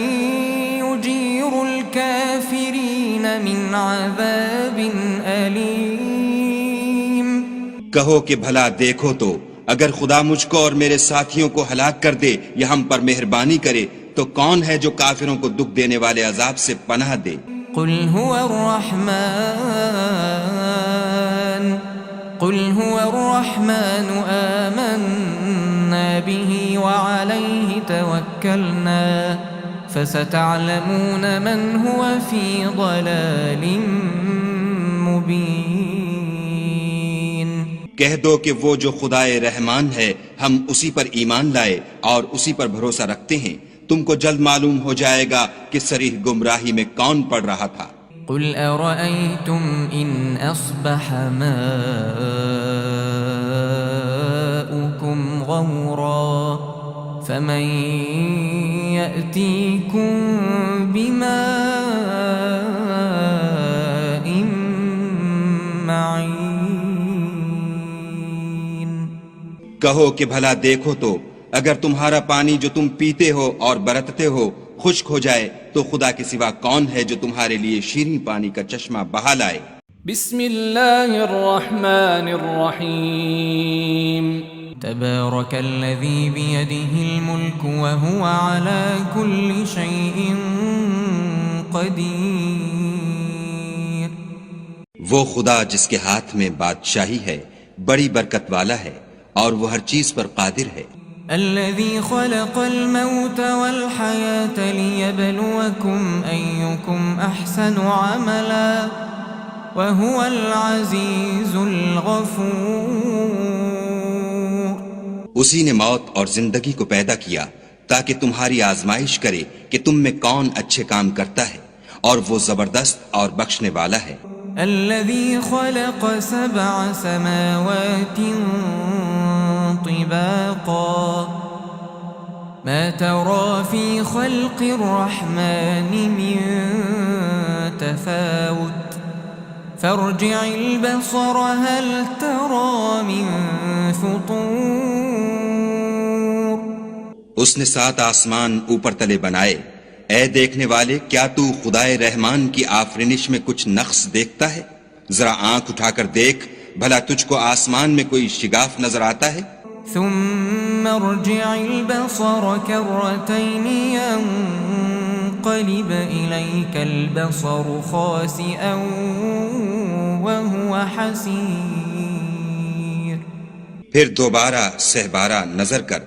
يجير الكافرين من عذاب أليم. کہو کہ بھلا دیکھو تو اگر خدا مجھ کو اور میرے ساتھیوں کو ہلاک کر دے یا ہم پر مہربانی کرے تو کون ہے جو کافروں کو دکھ دینے والے عذاب سے پناہ دے؟ قل هو الرحمن آمنا به وعليه توكلنا فستعلمون من هو في ضلال مبين. کہہ دو کہ وہ جو خدائے رحمان ہے ہم اسی پر ایمان لائے اور اسی پر بھروسہ رکھتے ہیں، تم کو جلد معلوم ہو جائے گا کہ صریح گمراہی میں کون پڑ رہا تھا. قل أرأيتم إن أصبح ماؤكم غورا فمن يأتيكم بماء معين. کہو کہ بھلا دیکھو تو اگر تمہارا پانی جو تم پیتے ہو اور برتتے ہو خشک ہو جائے تو خدا کے سوا کون ہے جو تمہارے لیے شیریں پانی کا چشمہ بہا لائے؟ بسم اللہ الرحمن الرحیم. تبارك الذي بيده الملك وهو على كل شيء قدير. وہ خدا جس کے ہاتھ میں بادشاہی ہے بڑی برکت والا ہے اور وہ ہر چیز پر قادر ہے. الذي خلق الموت والحياة ليبلوكم أيكم أحسن عملا وهو العزيز الغفور. اسی نے موت اور زندگی کو پیدا کیا تاکہ تمہاری آزمائش کرے کہ تم میں کون اچھے کام کرتا ہے، اور وہ زبردست اور بخشنے والا ہے. الذي خلق 7 سماوات طباقا ما ترى في خلق الرحمن من تفاوت فارجع البصر هل ترى من فطور. اس نے 7 آسمان اوپر تلے بنائے. اے دیکھنے والے، کیا تو خدائے رحمان کی آفرینش میں کچھ نقص دیکھتا ہے؟ ذرا آنکھ اٹھا کر دیکھ، بھلا تجھ کو آسمان میں کوئی شگاف نظر آتا ہے؟ ثم ارجع البصر كرتين ينقلب إليك البصر خاسئا وهو حسير. پھر دوبارہ سہبارہ نظر کر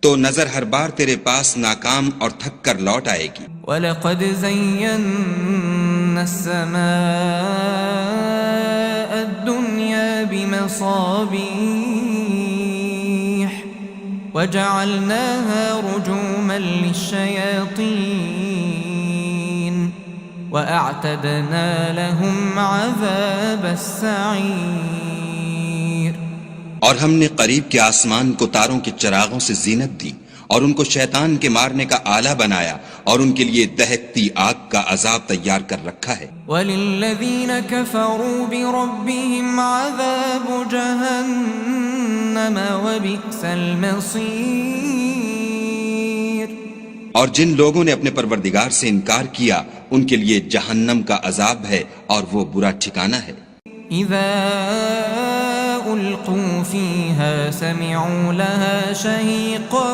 تو نظر ہر بار تیرے پاس ناکام اور تھک کر لوٹ آئے گی. وَلَقَدْ زَيَّنَّا السَّمَاءَ الدُّنْيَا بِمَصَابِيحَ وَجَعَلْنَاهَا رُجُومًا لِلشَّيَاطِينِ وَأَعْتَدْنَا لَهُمْ عَذَابَ السَّعِيرِ. اور ہم نے قریب کے آسمان کو تاروں کے چراغوں سے زینت دی اور ان کو شیطان کے مارنے کا آلہ بنایا اور ان کے لیے دہکتی آگ کا عذاب تیار کر رکھا ہے. وَلِلَّذِينَ كَفَرُوا بِرَبِّهِمْ عَذَابُ جَهَنَّمَ وَبِئْسَ الْمَصِيرُ. اور جن لوگوں نے اپنے پروردگار سے انکار کیا ان کے لیے جہنم کا عذاب ہے اور وہ برا ٹھکانہ ہے. اذا القوا فيها سمعوا لها شهيقا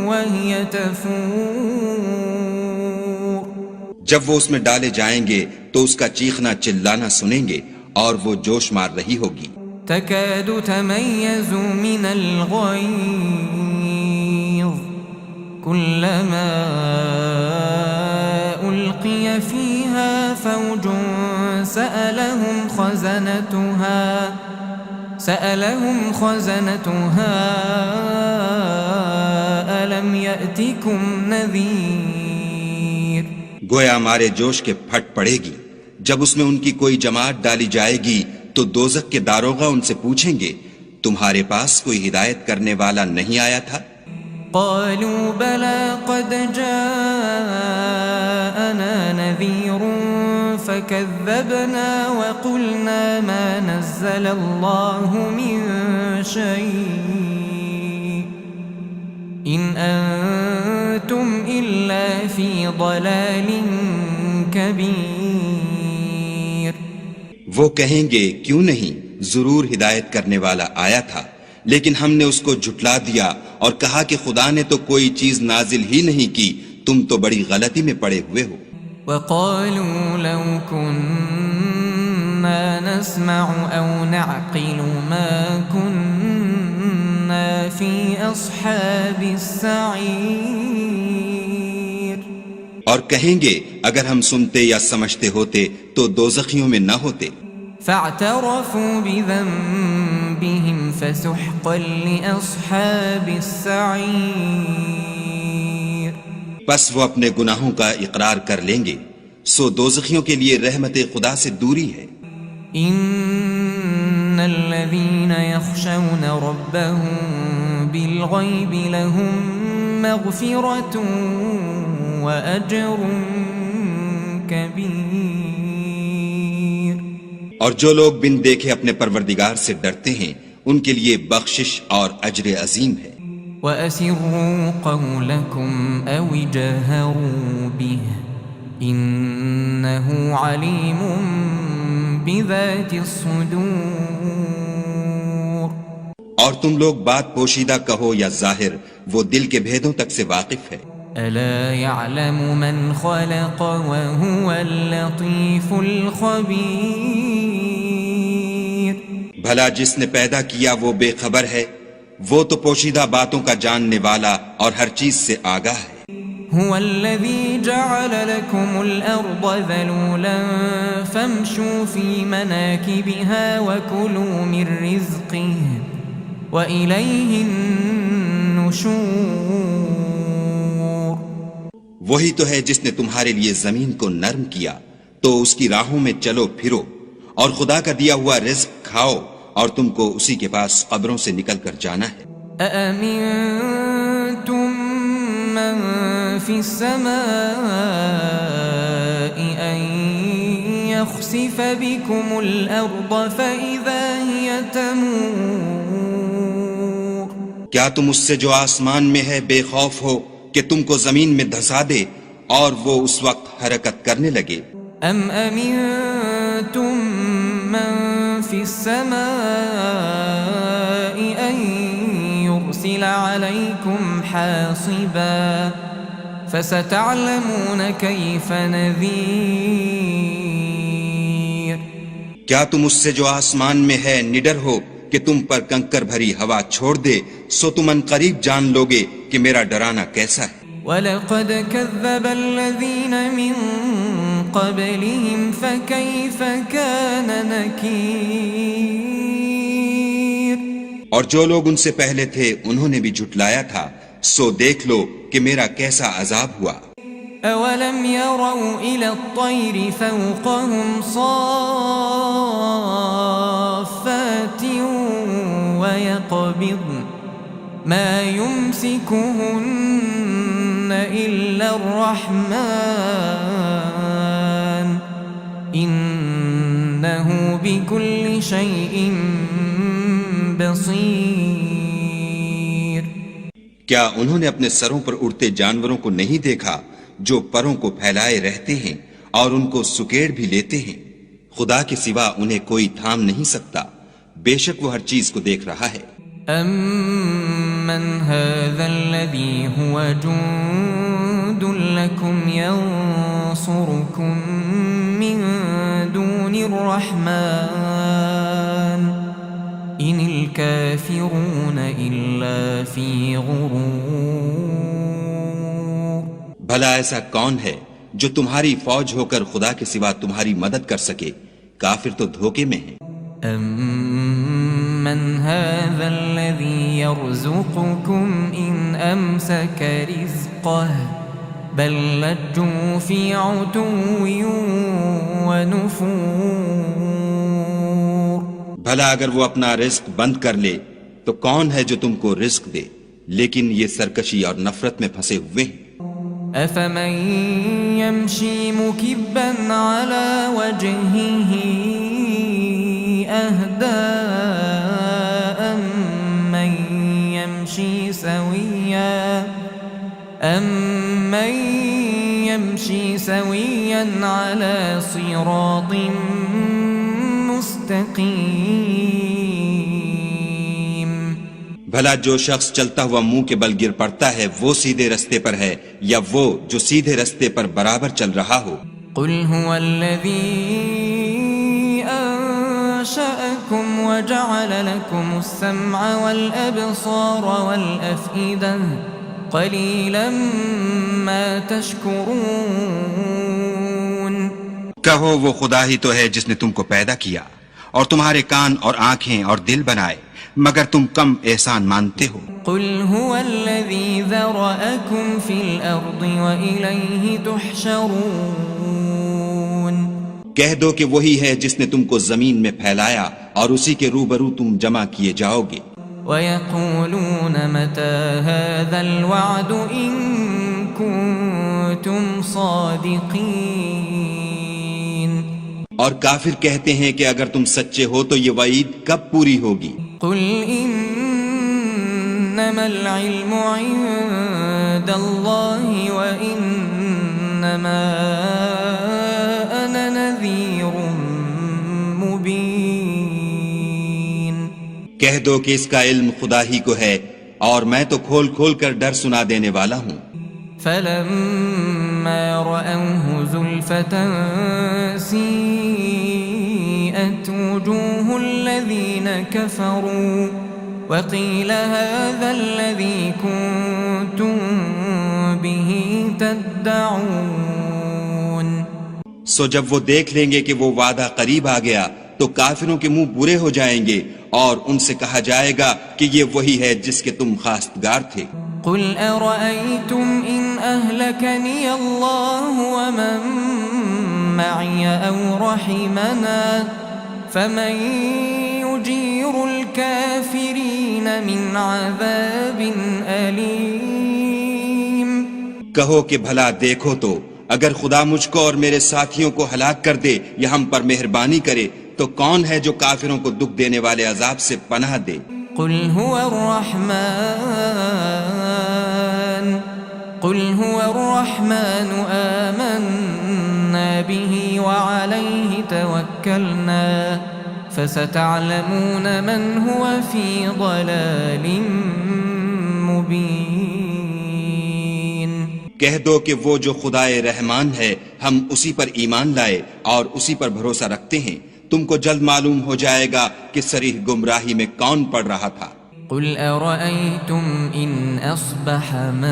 وهي تفور. جب وہ اس میں ڈالے جائیں گے تو اس کا چیخنا چلانا سنیں گے اور وہ جوش مار رہی ہوگی. تكاد تميز من الغيظ كلما ألقي فيها فوج سألهم خزنتها ألم يأتكم نذير. گویا ہمارے جوش کے پھٹ پڑے گی. جب اس میں ان کی کوئی جماعت ڈالی جائے گی تو دوزخ کے داروغہ ان سے پوچھیں گے تمہارے پاس کوئی ہدایت کرنے والا نہیں آیا تھا؟ قالوا بلى قد جاءنا نذير فكذبنا وقلنا ما نزل الله من شيء إن أنتم إلا في ضلال كبير. وہ کہیں گے کیوں نہیں، ضرور ہدایت کرنے والا آیا تھا، لیکن ہم نے اس کو جھٹلا دیا اور کہا کہ خدا نے تو کوئی چیز نازل ہی نہیں کی، تم تو بڑی غلطی میں پڑے ہوئے ہو. وقالوا لو كنا نسمع أو نعقل ما كنا في أصحاب السعير. اور کہیں گے اگر ہم سنتے یا سمجھتے ہوتے تو دوزخیوں میں نہ ہوتے. فاعترفوا بذنبهم فسحقا لأصحاب السعير. بس وہ اپنے گناہوں کا اقرار کر لیں گے، سو دوزخیوں کے لیے رحمت خدا سے دوری ہے. ان الذين يخشون ربهم بالغيب لهم مغفرة وأجر كبير. اور جو لوگ بن دیکھے اپنے پروردگار سے ڈرتے ہیں ان کے لیے بخشش اور اجر عظیم ہے. وَأَسِرُّوا قَوْلَكُمْ أَوِ جَهَرُوا بِهِ إِنَّهُ عَلِيمٌ بِذَاتِ الصُّدُورِ. اور تم لوگ بات پوشیدہ کہو یا ظاہر، وہ دل کے بھیدوں تک سے واقف ہے. أَلَا يَعْلَمُ مَنْ خَلَقَ وَهُوَ اللَّطِيفُ الْخَبِيرُ. بھلا جس نے پیدا کیا وہ بے خبر ہے، وہ تو پوشیدہ باتوں کا جاننے والا اور ہر چیز سے آگاہ ہے. هو الذي جعل لكم الأرض ذلولا فامشوا في مناكبها وكلوا من رزقه وإليه النشور. وہی تو ہے جس نے تمہارے لیے زمین کو نرم کیا، تو اس کی راہوں میں چلو پھرو اور خدا کا دیا ہوا رزق کھاؤ، اور تم کو اسی کے پاس قبروں سے نکل کر جانا ہے. أأمنتم من في السماء أن يخسف بكم الأرض فإذا هي تمور. کیا تم اس سے جو آسمان میں ہے بے خوف ہو کہ تم کو زمین میں دھسا دے اور وہ اس وقت حرکت کرنے لگے؟ أم أمنتم من في السماء أن يرسل عليكم حاصبا فستعلمون كيف نذير. کیا تم اس سے جو آسمان میں ہے نڈر ہو کہ تم پر کنکر بھری ہوا چھوڑ دے، سو تم ان قریب جان لوگے کہ میرا ڈرانا کیسا ہے. وَلَقَدْ كَذَّبَ الَّذِينَ مِن قَبْلِهِمْ فَكَيْفَ كَانَ نَكِيرٌ. اور جو لوگ ان سے پہلے تھے انہوں نے بھی جھٹلایا تھا، سو دیکھ لو کہ میرا کیسا عذاب ہوا. أَوَلَمْ يَرَوْا إِلَى الطَّيْرِ فَوْقَهُمْ صَافَّاتٍ وَيَقْبِضْنَ مَا يُمْسِكُهُنَّ إِلَّا الرَّحْمَنُ إِنَّهُ بِكُلِّ شَيْءٍ بَصِيرٌ. کیا انہوں نے اپنے سروں پر اڑتے جانوروں کو نہیں دیکھا جو پروں کو پھیلائے رہتے ہیں اور ان کو سکیڑ بھی لیتے ہیں؟ خدا کے سوا انہیں کوئی تھام نہیں سکتا، بے شک وہ ہر چیز کو دیکھ رہا ہے. أَمَّنْ هَذَا الَّذِي هُوَ جُندٌ لَكُمْ يَنصُرُكُم مِّن دُونِ الرَّحْمَنِ إِنِ الْكَافِرُونَ إِلَّا فِي غُرُورٍ. بھلا ایسا کون ہے جو تمہاری فوج ہو کر خدا کے سوا تمہاری مدد کر سکے؟ کافر تو دھوکے میں ہیں. أَمَّنْ هَذَا الَّذِي يَرْزُقُكُمْ إِنْ أَمْسَكَ رِزْقَهُ بَلْ لَجُّوا فِي عُتُوٍّ وَنُفُورٍ. بھلا اگر وہ اپنا رزق بند کر لے تو کون ہے جو تم کو رزق دے؟ لیکن یہ سرکشی اور نفرت میں پھنسے ہوئے ہیں. أَفَمَن يَمْشِي مُكِبًّا عَلَى وَجْهِهِ أَهْدَىٰ أَمَّن يَمْشِي سَوِيًّا أَفَمَن يَمْشِي سَوِيًّا عَلَى صِرَاطٍ مُسْتَقِيمٍ بھلا جو شخص چلتا ہوا منہ کے بل گر پڑتا ہے وہ سیدھے رستے پر ہے یا وہ جو سیدھے رستے پر برابر چل رہا ہو؟ قل هو الذي أنشأكم وجعل لكم السمع والأبصار والأفئدة قليلا ما تشكرون کہو وہ خدا ہی تو ہے جس نے تم کو پیدا کیا اور تمہارے کان اور آنکھیں اور دل بنائے مگر تم کم احسان مانتے ہو۔ قل هو الذي ذرأكم في الأرض وإليه تحشرون کہہ دو کہ وہی ہے جس نے تم کو زمین میں پھیلایا اور اسی کے روبرو تم جمع کیے جاؤ گے۔ وَيَقُولُونَ مَتَى هَذَا الْوَعْدُ إِن كُنتُمْ صَادِقِينَ اور کافر کہتے ہیں کہ اگر تم سچے ہو تو یہ وعید کب پوری ہوگی؟ قُلْ إِنَّمَا الْعِلْمُ عِندَ اللَّهِ وَإِنَّمَا أَنَا نَذِيرٌ مُبِينٌ کہہ دو کہ اس کا علم خدا ہی کو ہے اور میں تو کھول کھول کر ڈر سنا دینے والا ہوں۔ فَلَمَّا رَأَوْهُ زُلْفَةً سِيئَتْ وُجُوهُ الَّذِينَ كَفَرُوا وَقِيلَ هَذَا الَّذِي كُنتُم بِهِ تَدَّعُونَ سو جب وہ دیکھ لیں گے کہ وہ وعدہ قریب آ گیا تو کافروں کے منہ برے ہو جائیں گے اور ان سے کہا جائے گا کہ یہ وہی ہے جس کے تم خواستگار تھے۔ قُلْ أَرَأَيْتُمْ إِنْ أَهْلَكَنِيَ اللَّهُ وَمَن مَّعِيَ أَوْ رَحِمَنَا فَمَن يُجِيرُ الْكَافِرِينَ مِنْ عَذَابٍ أَلِيمٍ کہو کہ بھلا دیکھو تو اگر خدا مجھ کو اور میرے ساتھیوں کو ہلاک کر دے یا ہم پر مہربانی کرے تو کون ہے جو کافروں کو دکھ دینے والے عذاب سے پناہ دے؟ قل هو الرحمن آمنا به وعليه توكلنا فستعلمون من هو في ضلال مبين کہہ دو کہ وہ جو خدائے رحمان ہے ہم اسی پر ایمان لائے اور اسی پر بھروسہ رکھتے ہیں، تم کو جلد معلوم ہو جائے گا کہ صریح گمراہی میں کون پڑ رہا تھا۔ قل أرأيتم إن أصبح ماؤكم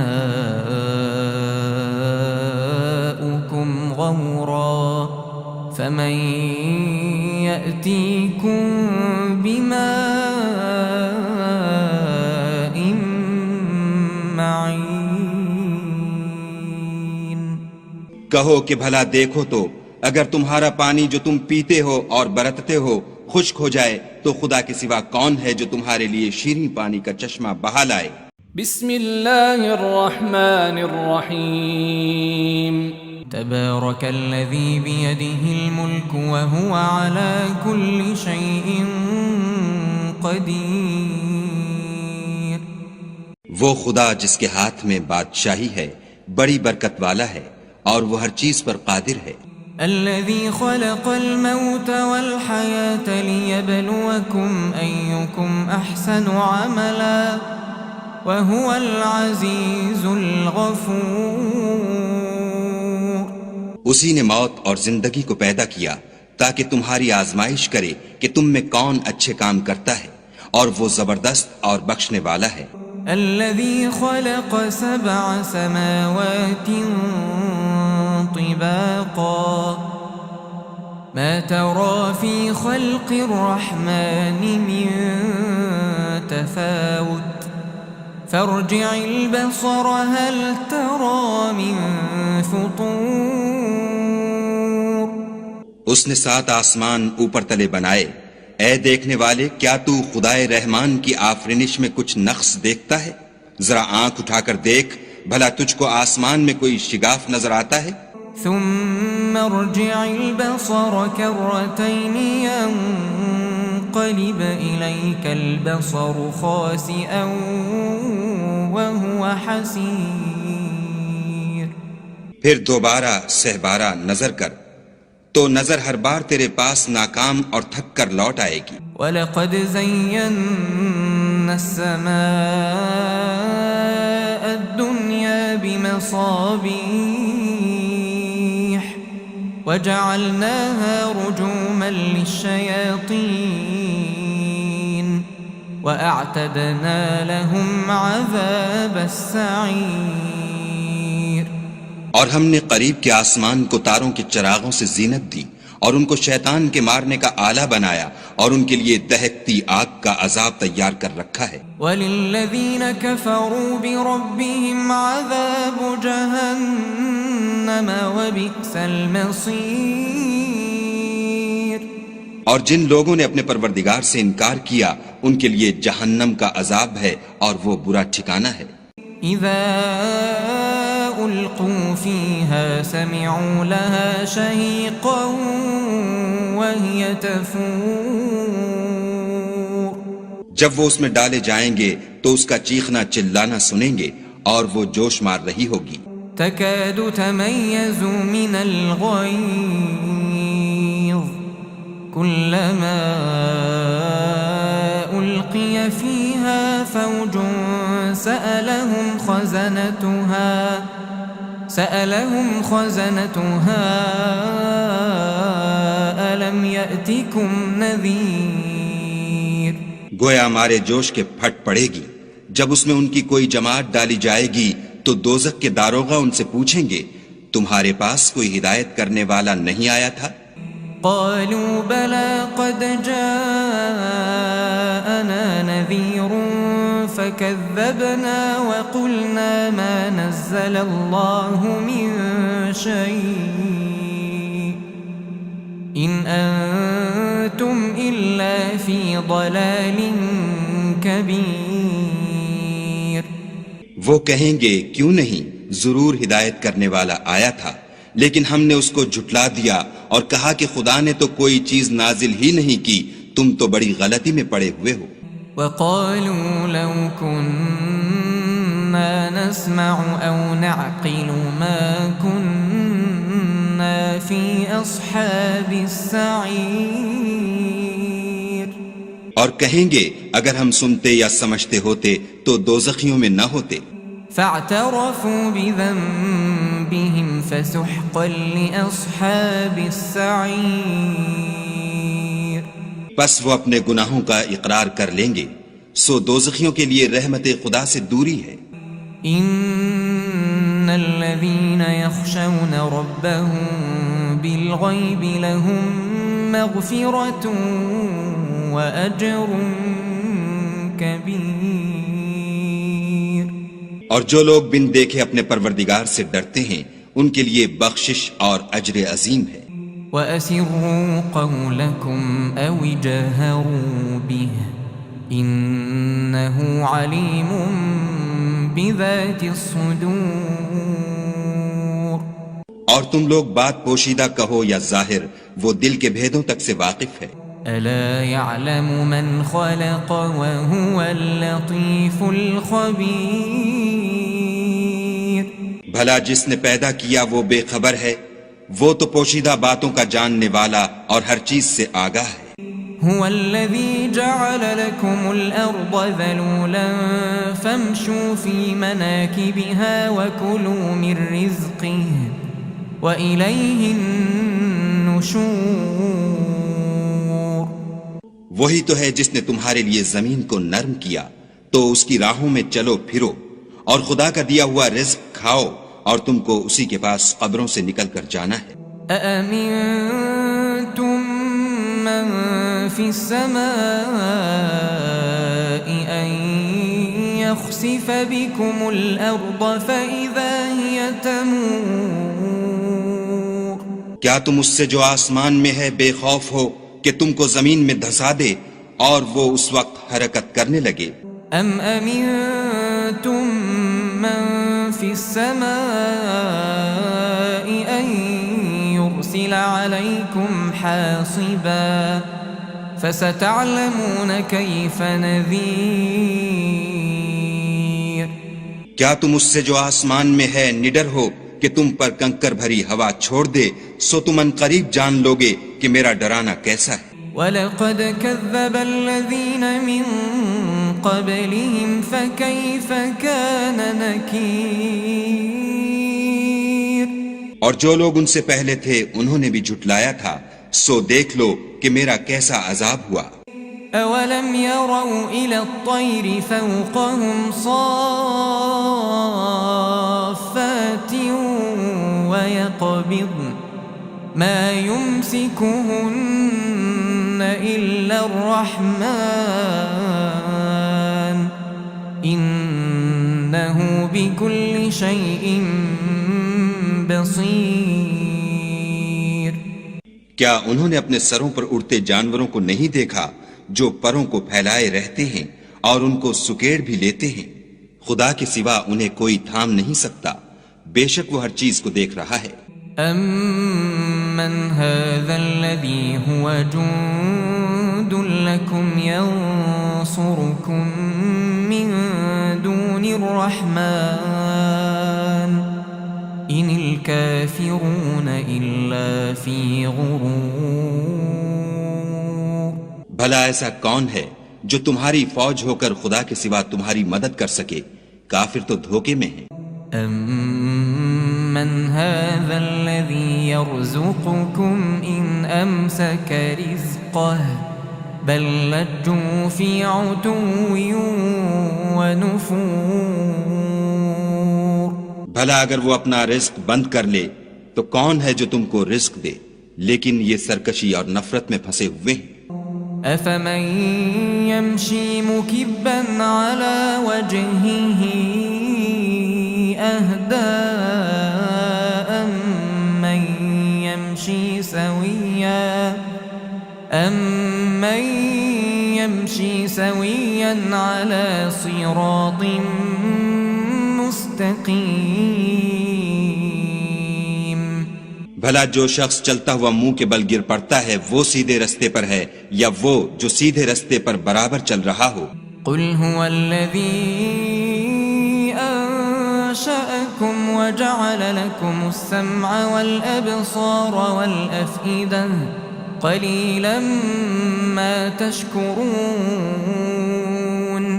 غورا فمن يأتيكم بماء معين کہو کہ بھلا دیکھو تو اگر تمہارا پانی جو تم پیتے ہو اور برتتے ہو خشک ہو جائے تو خدا کے سوا کون ہے جو تمہارے لیے شیریں پانی کا چشمہ بہا لائے؟ بسم اللہ الرحمن الرحیم تبارك الذي بيده الملك وهو على كل شيء قدير وہ خدا جس کے ہاتھ میں بادشاہی ہے بڑی برکت والا ہے اور وہ ہر چیز پر قادر ہے۔ الذي خلق الموت والحياة ليبلوكم أيكم أحسن عملا وهو العزيز الغفور اسی نے موت اور زندگی کو پیدا کیا تاکہ تمہاری آزمائش کرے کہ تم میں کون اچھے کام کرتا ہے اور وہ زبردست اور بخشنے والا ہے۔ الذي خلق 7 سماوات طباقا ما ترى في خلق الرحمن من تفاوت فارجع البصر هل ترى من فطور اس نے 7 آسمان اوپر تلے بنائے، اے دیکھنے والے کیا تو خدائے رحمان کی آفرینش میں کچھ نقص دیکھتا ہے؟ ذرا آنکھ اٹھا کر دیکھ بھلا تجھ کو آسمان میں کوئی شگاف نظر آتا ہے؟ ثم ارجع البصر كرتين ينقلب إليك البصر خاسئا وهو حسير پھر دوبارہ سہبارہ نظر کر تو نظر ہر بار تیرے پاس ناکام اور تھک کر لوٹ آئے گی. وَلَقَدْ زَيَّنَّا السَّمَاءَ الدُّنْيَا بِمَصَابِيحَ وَجَعَلْنَاهَا رُجُومًا لِلشَّيَاطِينِ وَأَعْتَدْنَا لَهُمْ عَذَابَ السَّعِيرِ. اور ہم نے قریب کے آسمان کو تاروں کے چراغوں سے زینت دی اور ان کو شیطان کے مارنے کا آلہ بنایا اور ان کے لیے دہکتی آگ کا عذاب تیار کر رکھا ہے. وَلِلَّذِينَ كَفَرُوا بِرَبِّهِمْ عَذَابُ جَهَنَّمَ وَبِئْسَ الْمَصِيرُ. اور جن لوگوں نے اپنے پروردگار سے انکار کیا ان کے لیے جہنم کا عذاب ہے اور وہ برا ٹھکانہ ہے. اذا القوا فيها سمعوا لها شهيقا وهي تفور. جب وہ اس میں ڈالے جائیں گے تو اس کا چیخنا چلانا سنیں گے اور وہ جوش مار رہی ہوگی. تكاد تميز من الغيظ كلما ألقي فيها فوج سألهم خزنتها ألم يأتكم نذير. گویا مارے جوش کے پھٹ پڑے گی. جب اس میں ان کی کوئی جماعت ڈالی جائے گی تو دوزخ کے داروغہ ان سے پوچھیں گے تمہارے پاس کوئی ہدایت کرنے والا نہیں آیا تھا؟ قالوا بلى قد جاءنا نذير فكذبنا وقلنا ما نزل الله من شيء إن أنتم إلا في ضلال كبير. وہ کہیں گے کیوں نہیں، ضرور ہدایت کرنے والا آیا تھا، لیکن ہم نے اس کو جھٹلا دیا اور کہا کہ خدا نے تو کوئی چیز نازل ہی نہیں کی، تم تو بڑی غلطی میں پڑے ہوئے ہو. وقالوا لو كنا نسمع أو نعقل ما كنا في أصحاب السعير. اور کہیں گے اگر ہم سنتے یا سمجھتے ہوتے تو دوزخیوں میں نہ ہوتے. فاعترفوا بذنبهم فسحقا لأصحاب السعير. پس وہ اپنے گناہوں کا اقرار کر لیں گے، سو دوزخیوں کے لیے رحمت خدا سے دوری ہے. ان الذين يخشون ربهم بالغيب لهم مغفرة وأجر كبير. اور جو لوگ بن دیکھے اپنے پروردگار سے ڈرتے ہیں ان کے لیے بخشش اور اجر عظیم ہے. وَأَسِرُّوا قَوْلَكُمْ أَوِ جَهَرُوا بِهِ إِنَّهُ عَلِيمٌ بِذَاتِ الصُّدُورِ. اور تم لوگ بات پوشیدہ کہو یا ظاہر، وہ دل کے بھیدوں تک سے واقف ہے. أَلَا يَعْلَمُ مَنْ خَلَقَ وَهُوَ اللَّطِيفُ الْخَبِيرُ. بھلا جس نے پیدا کیا وہ بے خبر ہے، وہ تو پوشیدہ باتوں کا جاننے والا اور ہر چیز سے آگاہ ہے. هو الذي جعل لكم الأرض ذلولا فامشوا في مناكبها وكلوا من رزقه وإليه النشور. وہی تو ہے جس نے تمہارے لیے زمین کو نرم کیا تو اس کی راہوں میں چلو پھرو اور خدا کا دیا ہوا رزق کھاؤ اور تم کو اسی کے پاس قبروں سے نکل کر جانا ہے. أأمنتم من في السماء أن يخسف بكم الأرض فإذا هي تمور. کیا تم اس سے جو آسمان میں ہے بے خوف ہو کہ تم کو زمین میں دھسا دے اور وہ اس وقت حرکت کرنے لگے؟ أم أمنتم من في السماء أن يرسل عليكم حاصبا فستعلمون كيف نذير. کیا تم اس سے جو آسمان میں ہے نڈر ہو کہ تم پر کنکر بھری ہوا چھوڑ دے سو تم ان قریب جان لوگے کہ میرا ڈرانا کیسا ہے۔ وَلَقَدْ كَذَّبَ الَّذِينَ مِن قَبْلِهِمْ فَكَيْفَ كَانَ نَكِيرٌ۔ اور جو لوگ ان سے پہلے تھے انہوں نے بھی جھٹلایا تھا، سو دیکھ لو کہ میرا کیسا عذاب ہوا۔ أَوَلَمْ يَرَوْا إِلَى الطَّيْرِ فَوْقَهُمْ صَافَّاتٍ وَيَقْبِضْنَ مَا يُمْسِكُهُنَّ إِلَّا الرَّحْمَنُ إِنَّهُ بِكُلِّ شَيْءٍ بَصِيرٌ۔ کیا انہوں نے اپنے سروں پر اڑتے جانوروں کو نہیں دیکھا جو پروں کو پھیلائے رہتے ہیں اور ان کو سکیڑ بھی لیتے ہیں؟ خدا کے سوا انہیں کوئی تھام نہیں سکتا، بے شک وہ ہر چیز کو دیکھ رہا ہے۔ أَمَّنْ هَذَا الَّذِي هُوَ جُندٌ لَكُمْ يَنصُرُكُم مِّن دُونِ الرَّحْمَنِ إِنِ الْكَافِرُونَ إِلَّا فِي غُرُورٍ۔ بھلا ایسا کون ہے جو تمہاری فوج ہو کر خدا کے سوا تمہاری مدد کر سکے؟ کافر تو دھوکے میں ہیں۔ أَمَّنْ هَذَا الَّذِي يَرْزُقُكُمْ إِنْ أَمْسَكَ رِزْقَهُ بَلْ لَجُّوا فِي عُتُوٍّ وَنُفُورٍ۔ بھلا اگر وہ اپنا رزق بند کر لے تو کون ہے جو تم کو رزق دے؟ لیکن یہ سرکشی اور نفرت میں پھنسے ہوئے ہیں۔ أَفَمَن يَمْشِي مُكِبًّا عَلَى وَجْهِهِ أَهْدَىٰ أَمَّن يَمْشِي سَوِيًّا عَلَى صِرَاطٍ مُسْتَقِيمٍ۔ بھلا جو شخص چلتا ہوا منہ کے بل گر پڑتا ہے وہ سیدھے رستے پر ہے یا وہ جو سیدھے رستے پر برابر چل رہا ہو؟ قُلْ هُوَ الَّذِي أَنشَأَكُمْ وَجَعَلَ لَكُمُ السَّمْعَ وَالْأَبْصَارَ وَالْأَفْئِدَةَ قَلِيلًا مَا تَشْكُرُونَ۔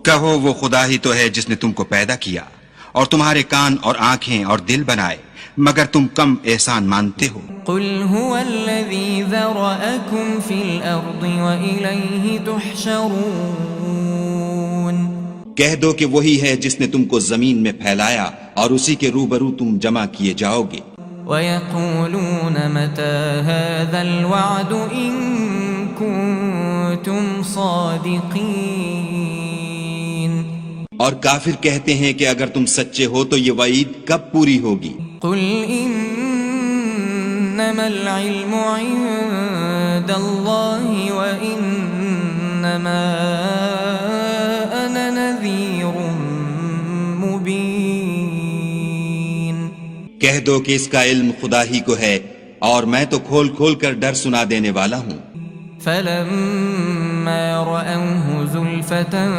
کہو وہ خدا ہی تو ہے جس نے تم کو پیدا کیا اور تمہارے کان اور آنکھیں اور دل بنائے، مگر تم کم احسان مانتے ہو۔ قُلْ هُوَ الَّذِي ذَرَأَكُمْ فِي الْأَرْضِ وَإِلَيْهِ تُحْشَرُونَ۔ کہہ دو کہ وہی ہے جس نے تم کو زمین میں پھیلایا اور اسی کے روبرو تم جمع کیے جاؤ گے۔ وَيَقُولُونَ مَتَى هَذَا الْوَعْدُ إِن كُنتُمْ صَادِقِينَ۔ اور کافر کہتے ہیں کہ اگر تم سچے ہو تو یہ وعید کب پوری ہوگی؟ قُلْ إِنَّمَا الْعِلْمُ عِندَ اللَّهِ وَإِنَّمَا أَنَا نَذِيرٌ مُبِينٌ۔ کہہ دو کہ اس کا علم خدا ہی کو ہے اور میں تو کھول کھول کر ڈر سنا دینے والا ہوں۔ فَلَمَّا رَأَوْهُ زُلْفَةً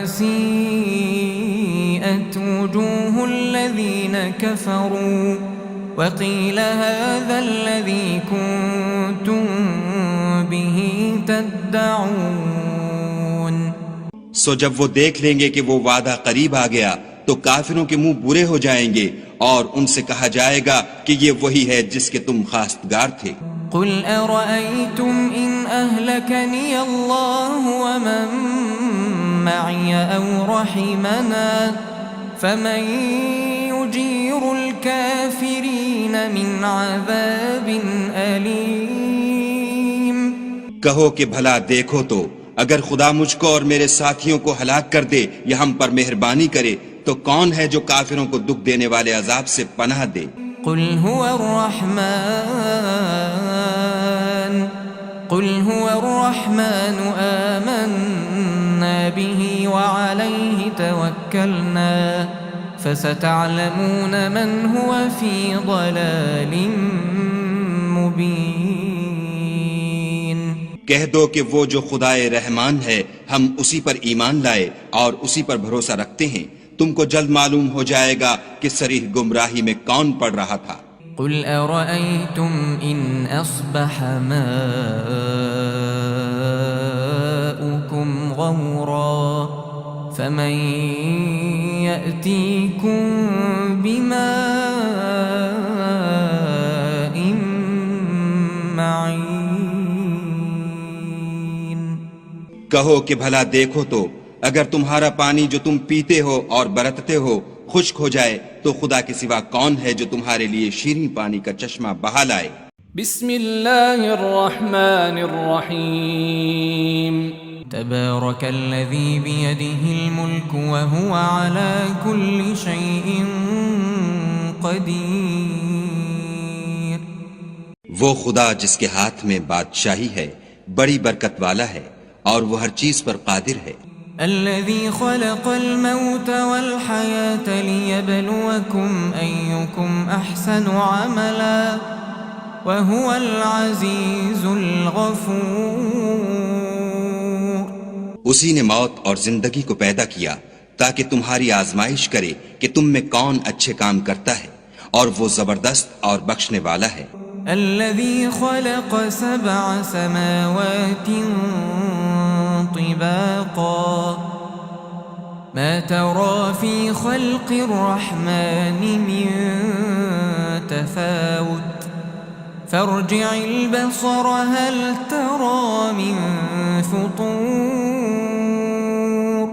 سِيئَتْ وُجُوهُ الَّذِينَ كَفَرُوا وَقِيلَ هَذَا الَّذِي كُنتُم بِهِ تَدَّعُونَ۔ سو جب وہ دیکھ لیں گے کہ وہ وعدہ قریب آ گیا تو کافروں کے منہ برے ہو جائیں گے اور ان سے کہا جائے گا کہ یہ وہی ہے جس کے تم خواستگار تھے۔ قُلْ أَرَأَيْتُمْ إِنْ أَهْلَكَنِيَ اللَّهُ وَمَن مَّعِيَ أَوْ رَحِمَنَا فَمَن يُجِيرُ الْكَافِرِينَ مِنْ عَذَابٍ أَلِيمٍ۔ کہو کہ بھلا دیکھو تو اگر خدا مجھ کو اور میرے ساتھیوں کو ہلاک کر دے یا ہم پر مہربانی کرے تو کون ہے جو کافروں کو دکھ دینے والے عذاب سے پناہ دے؟ قُلْ هُوَ الرَّحْمَنُ آمَنَّا بِهِ وَعَلَيْهِ تَوَكَّلْنَا فَسَتَعْلَمُونَ مَنْ هُوَ فِي ضَلَالٍ مُبِينٍ۔ کہہ دو کہ وہ جو خدائے رحمان ہے ہم اسی پر ایمان لائے اور اسی پر بھروسہ رکھتے ہیں، تم کو جلد معلوم ہو جائے گا کہ صریح گمراہی میں کون پڑ رہا تھا۔ قل أرأيتم إن أصبح ماؤكم غورا فمن يأتيكم بماء معين۔ کہو کہ بھلا دیکھو تو اگر تمہارا پانی جو تم پیتے ہو اور برتتے ہو خشک ہو جائے تو خدا کے سوا کون ہے جو تمہارے لیے شیریں پانی کا چشمہ بہا لائے۔ بسم اللہ الرحمن الرحیم۔ تبارك الذي بيده الملك وهو على كل شيء قدير۔ وہ خدا جس کے ہاتھ میں بادشاہی ہے بڑی برکت والا ہے اور وہ ہر چیز پر قادر ہے۔ الذي خلق الموت والحياة ليبلوكم أيكم أحسن عملا وهو العزيز الغفور۔ اسی نے موت اور زندگی کو پیدا کیا تاکہ تمہاری آزمائش کرے کہ تم میں کون اچھے کام کرتا ہے، اور وہ زبردست اور بخشنے والا ہے۔ الذي خلق 7 سماوات طباقا ما ترى في خلق الرحمن من تفاوت فارجع البصر هل ترى من فطور۔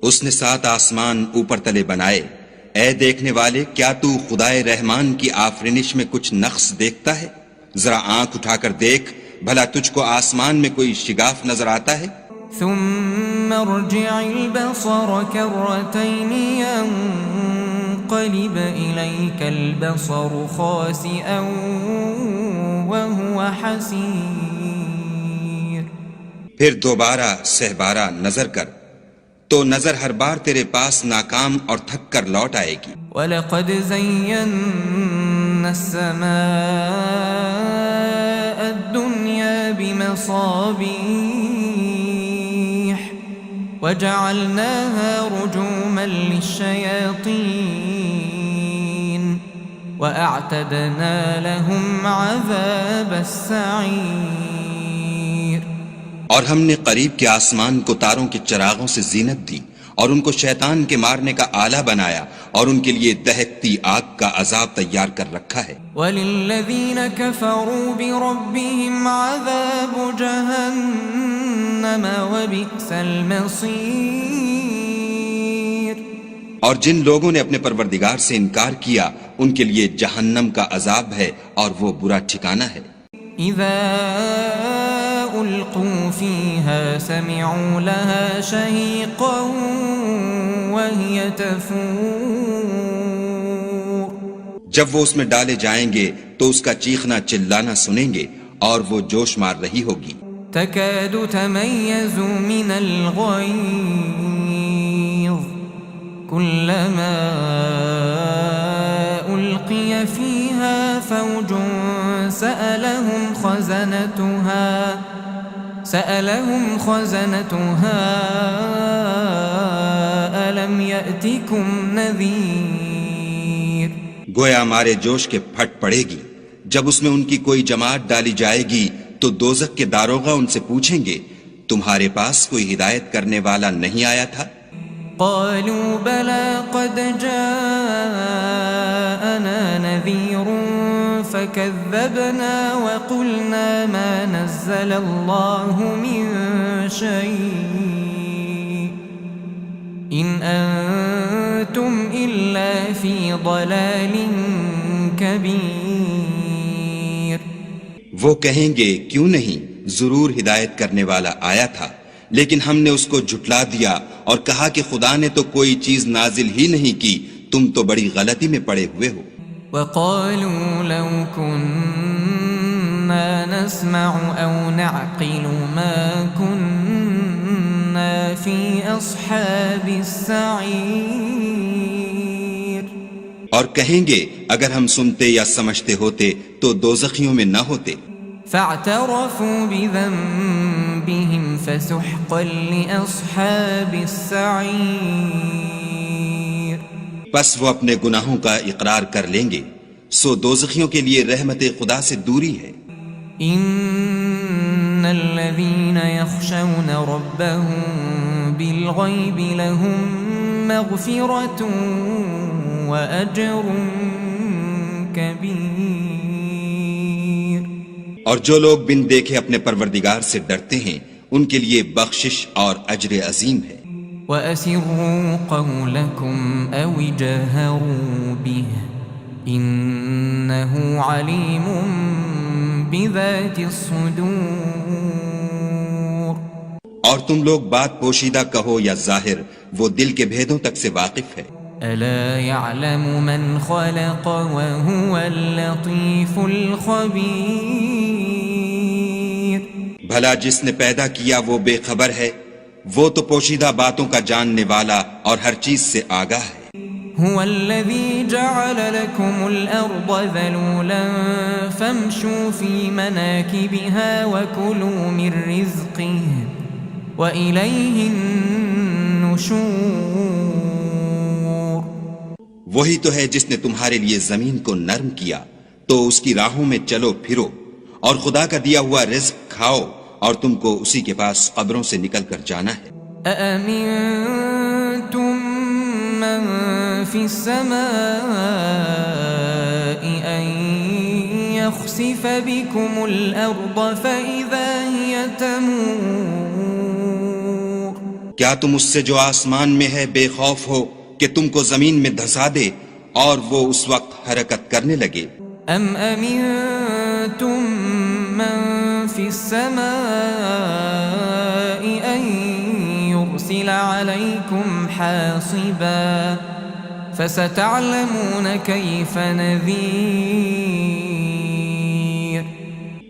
اس نے 7 آسمان اوپر تلے بنائے، اے دیکھنے والے کیا تو خدائے رحمان کی آفرینش میں کچھ نقص دیکھتا ہے؟ ذرا آنکھ اٹھا کر دیکھ بھلا تجھ کو آسمان میں کوئی شگاف نظر آتا ہے؟ ثم ارجع البصر كرتين ينقلب إليك البصر خاسئا وهو حسير۔ پھر دوبارہ سہبارہ نظر کر تو نظر ہر بار تیرے پاس ناکام اور تھک کر لوٹ آئے گی۔ وَلَقَدْ زَيَّنَّا السَّمَاءَ الدُّنْيَا بِمَصَابِيحَ وَجَعَلْنَاهَا رُجُومًا لِلشَّيَاطِينِ وَأَعْتَدْنَا لَهُمْ عَذَابَ السَّعِيرِ۔ اور ہم نے قریب کے آسمان کو تاروں کے چراغوں سے زینت دی اور ان کو شیطان کے مارنے کا آلہ بنایا اور ان کے لیے دہکتی آگ کا عذاب تیار کر رکھا ہے۔ وَلِلَّذِينَ كَفَرُوا بِرَبِّهِمْ عَذَابُ جَهَنَّمَ وَبِئْسَ الْمَصِيرُ۔ اور جن لوگوں نے اپنے پروردگار سے انکار کیا ان کے لیے جہنم کا عذاب ہے اور وہ برا ٹھکانہ ہے۔ اذا القوا فيها سمعوا لها شهيقا وهي تفور۔ جب وہ اس میں ڈالے جائیں گے تو اس کا چیخنا چلانا سنیں گے اور وہ جوش مار رہی ہوگی۔ تكاد تميز من الغيظ كلما ألقي فيها فوج سألهم خزنتها ألم يأتكم نذير۔ گویا مارے جوش کے پھٹ پڑے گی جب اس میں ان کی کوئی جماعت ڈالی جائے گی تو دوزخ کے داروغہ ان سے پوچھیں گے تمہارے پاس کوئی ہدایت کرنے والا نہیں آیا تھا؟ قالوا بلى قد جاءنا نذير فكذبنا وقلنا ما نزل الله من شيء إن أنتم إلا في ضلال كبير۔ وہ کہیں گے کیوں نہیں، ضرور ہدایت کرنے والا آیا تھا، لیکن ہم نے اس کو جھٹلا دیا اور کہا کہ خدا نے تو کوئی چیز نازل ہی نہیں کی، تم تو بڑی غلطی میں پڑے ہوئے ہو۔ وقالوا لو كنا نسمع أو نعقل ما كنا في أصحاب السعير۔ اور کہیں گے اگر ہم سنتے یا سمجھتے ہوتے تو دوزخیوں میں نہ ہوتے۔ فاعترفوا بذنبهم فسحقا لأصحاب السعير۔ پس وہ اپنے گناہوں کا اقرار کر لیں گے، سو دوزخیوں کے لیے رحمت خدا سے دوری ہے۔ ان الذين يخشون ربهم بالغيب لهم مغفرة واجر كبير۔ اور جو لوگ بن دیکھے اپنے پروردگار سے ڈرتے ہیں ان کے لیے بخشش اور اجر عظیم ہے۔ وَأَسِرُّوا قَوْلَكُمْ أَوِ جَهَرُوا بِهِ إِنَّهُ عَلِيمٌ بِذَاتِ الصُّدُورِ۔ اور تم لوگ بات پوشیدہ کہو یا ظاہر، وہ دل کے بھیدوں تک سے واقف ہے۔ أَلَا يَعْلَمُ مَنْ خَلَقَ وَهُوَ اللَّطِيفُ الْخَبِيرُ۔ بھلا جس نے پیدا کیا وہ بے خبر ہے، وہ تو پوشیدہ باتوں کا جاننے والا اور ہر چیز سے آگاہ ہے۔ هو الذي جعل لكم الأرض ذلولا فامشوا في مناكبها وكلوا من رزقه وإليه النشور۔ وہی تو ہے جس نے تمہارے لیے زمین کو نرم کیا تو اس کی راہوں میں چلو پھرو، اور خدا کا دیا ہوا رزق کھاؤ، اور تم کو اسی کے پاس قبروں سے نکل کر جانا ہے۔ أأمنتم من في السماء أن يخسف بكم الأرض فإذا هي تمور۔ کیا تم اس سے جو آسمان میں ہے بے خوف ہو کہ تم کو زمین میں دھسا دے اور وہ اس وقت حرکت کرنے لگے؟ ام امنتم من في السماء ان يرسل عليكم حاصبا فستعلمون كيف نذير۔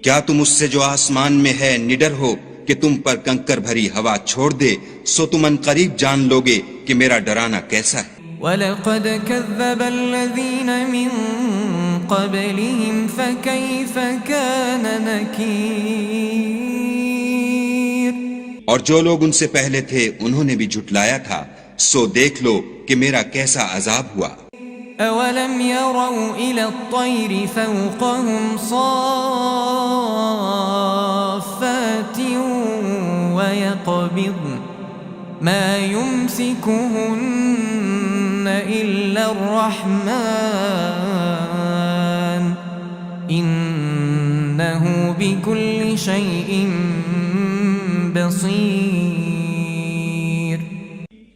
کیا تم اس سے جو آسمان میں ہے نڈر ہو کہ تم پر کنکر بھری ہوا چھوڑ دے، سو تم ان قریب جان لوگے کہ میرا ڈرانا کیسا ہے۔ وَلَقَدْ كَذَّبَ الَّذِينَ مِن قَبْلِهِمْ فَكَيْفَ كَانَ نَكِيرٌ۔ اور جو لوگ ان سے پہلے تھے انہوں نے بھی جھٹلایا تھا، سو دیکھ لو کہ میرا کیسا عذاب ہوا۔ أَوَلَمْ يَرَوْا إِلَى الطَّيْرِ فَوْقَهُمْ صَافَّاتٍ وَيَقْبِضْنَ مَا يُمْسِكُهُنَّ إِلَّا الرَّحْمَنُ إِنَّهُ بِكُلِّ شَيْءٍ بَصِيرٌ۔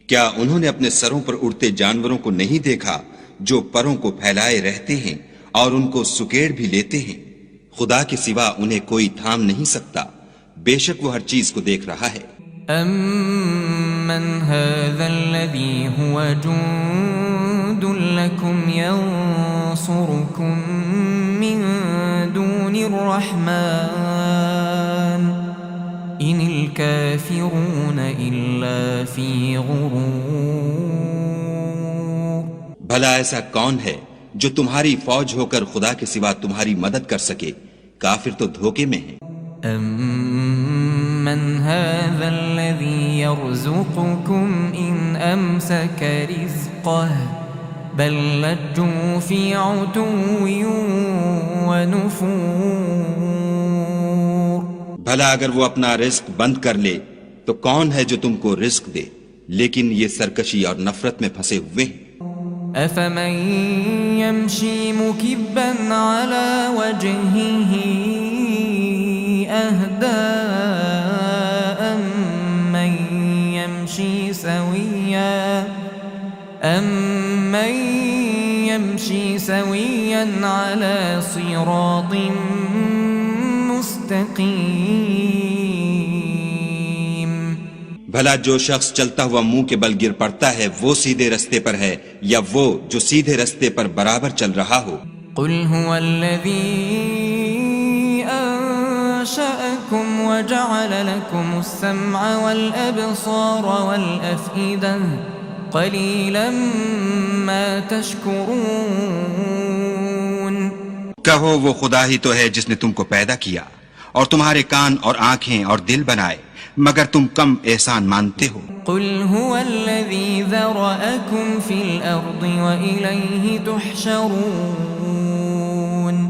کیا انہوں نے اپنے سروں پر اڑتے جانوروں کو نہیں دیکھا جو پروں کو پھیلائے رہتے ہیں اور ان کو سکیڑ بھی لیتے ہیں؟ خدا کے سوا انہیں کوئی تھام نہیں سکتا، بے شک وہ ہر چیز کو دیکھ رہا ہے۔ أَمَّنْ هَذَا الَّذِي هُوَ جُندٌ لَكُمْ يَنصُرُكُم مِّن دُونِ الرَّحْمَنِ إِنِ الْكَافِرُونَ إِلَّا فِي غُرُورٍ۔ بھلا ایسا کون ہے جو تمہاری فوج ہو کر خدا کے سوا تمہاری مدد کر سکے؟ کافر تو دھوکے میں ہیں۔ أَمَّنْ هَذَا الَّذِي يَرْزُقُكُمْ إِنْ أَمْسَكَ رِزْقَهُ بَلْ لَجُّوا فِي عُتُوٍّ وَنُفُورٍ۔ بھلا اگر وہ اپنا رزق بند کر لے تو کون ہے جو تم کو رزق دے؟ لیکن یہ سرکشی اور نفرت میں پھنسے ہوئے ہیں۔ أَفَمَن يَمْشِي مُكِبًّا عَلَى وَجْهِهِ أَهْدَىٰ أَمَّن يَمْشِي سَوِيًّا عَلَى صِرَاطٍ مُسْتَقِيمٍ۔ بھلا جو شخص چلتا ہوا منہ کے بل گر پڑتا ہے وہ سیدھے رستے پر ہے یا وہ جو سیدھے رستے پر برابر چل رہا ہو؟ قُلْ هُوَ الَّذِي أَنشَأَكُمْ وَجَعَلَ لَكُمُ السَّمْعَ وَالْأَبْصَارَ وَالْأَفْئِدَةَ قَلِيلًا مَا تَشْكُرُونَ۔ کہو وہ خدا ہی تو ہے جس نے تم کو پیدا کیا اور تمہارے کان اور آنکھیں اور دل بنائے، مگر تم کم احسان مانتے ہو۔ قل هو الذي ذرأكم في الأرض وإليه تحشرون۔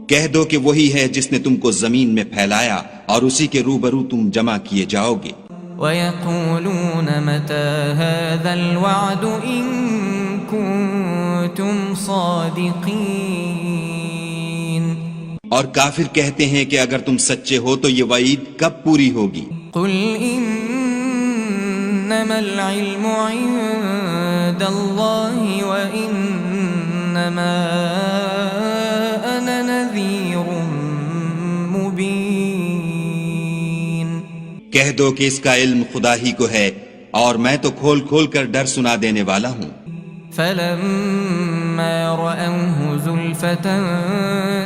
کہہ دو کہ وہی ہے جس نے تم کو زمین میں پھیلایا اور اسی کے روبرو تم جمع کیے جاؤ گے۔ وَيَقُولُونَ مَتَى هَذَا الْوَعْدُ إِن كُنتُمْ صَادِقِينَ۔ اور کافر کہتے ہیں کہ اگر تم سچے ہو تو یہ وعید کب پوری ہوگی؟ قُلْ إِنَّمَا الْعِلْمُ عِندَ اللَّهِ وَإِنَّمَا أَنَا نَذِيرٌ مُبِينٌ۔ کہہ دو کہ اس کا علم خدا ہی کو ہے اور میں تو کھول کھول کر ڈر سنا دینے والا ہوں۔ فَلَمَّا رَأَوْهُ زُلْفَةً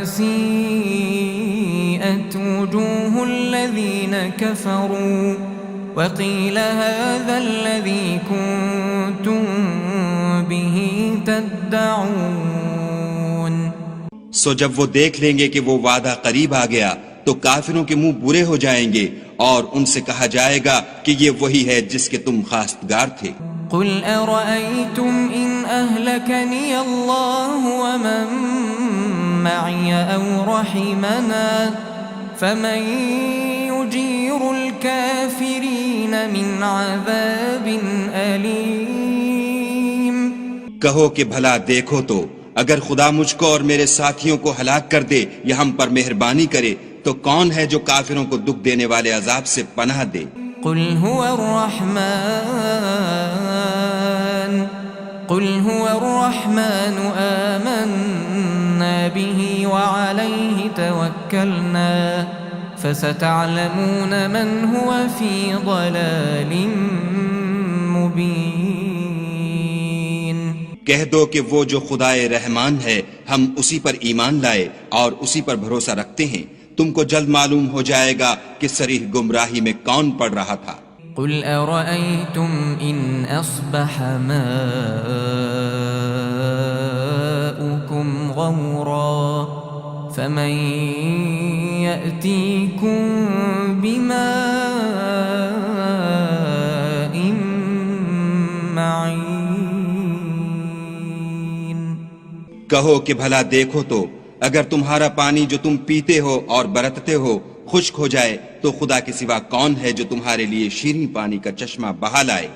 سِيئَتْ وُجُوهُ الَّذِينَ كَفَرُوا وَقِيلَ هَذَا الَّذِي كُنتُم بِهِ تَدَّعُونَ۔ سو جب وہ دیکھ لیں گے کہ وہ وعدہ قریب آ گیا تو کافروں کے منہ برے ہو جائیں گے اور ان سے کہا جائے گا کہ یہ وہی ہے جس کے تم خواستگار تھے۔ قُلْ أَرَأَيْتُمْ إِنْ أَهْلَكَنِيَ اللَّهُ وَمَن مَّعِيَ أَوْ رَحِمَنَا فَمَن يُجِيرُ الْكَافِرِينَ مِنْ عَذَابٍ أَلِيمٍ۔ کہو کہ بھلا دیکھو تو اگر خدا مجھ کو اور میرے ساتھیوں کو ہلاک کر دے یا ہم پر مہربانی کرے تو کون ہے جو کافروں کو دکھ دینے والے عذاب سے پناہ دے؟ قل هو الرحمن آمنا به وعليه توكلنا فستعلمون من هو في ضلال مبين۔ کہہ دو کہ وہ جو خدائے رحمان ہے ہم اسی پر ایمان لائے اور اسی پر بھروسہ رکھتے ہیں، تم کو جلد معلوم ہو جائے گا کہ صریح گمراہی میں کون پڑ رہا تھا۔ قل أرأيتم إن أصبح ماؤكم غورا فمن يأتيكم بماء معين۔ کہو کہ بھلا دیکھو تو اگر تمہارا پانی جو تم پیتے ہو اور برتتے ہو خشک ہو جائے تو خدا کے سوا کون ہے جو تمہارے لیے شیریں پانی کا چشمہ بہا لائے؟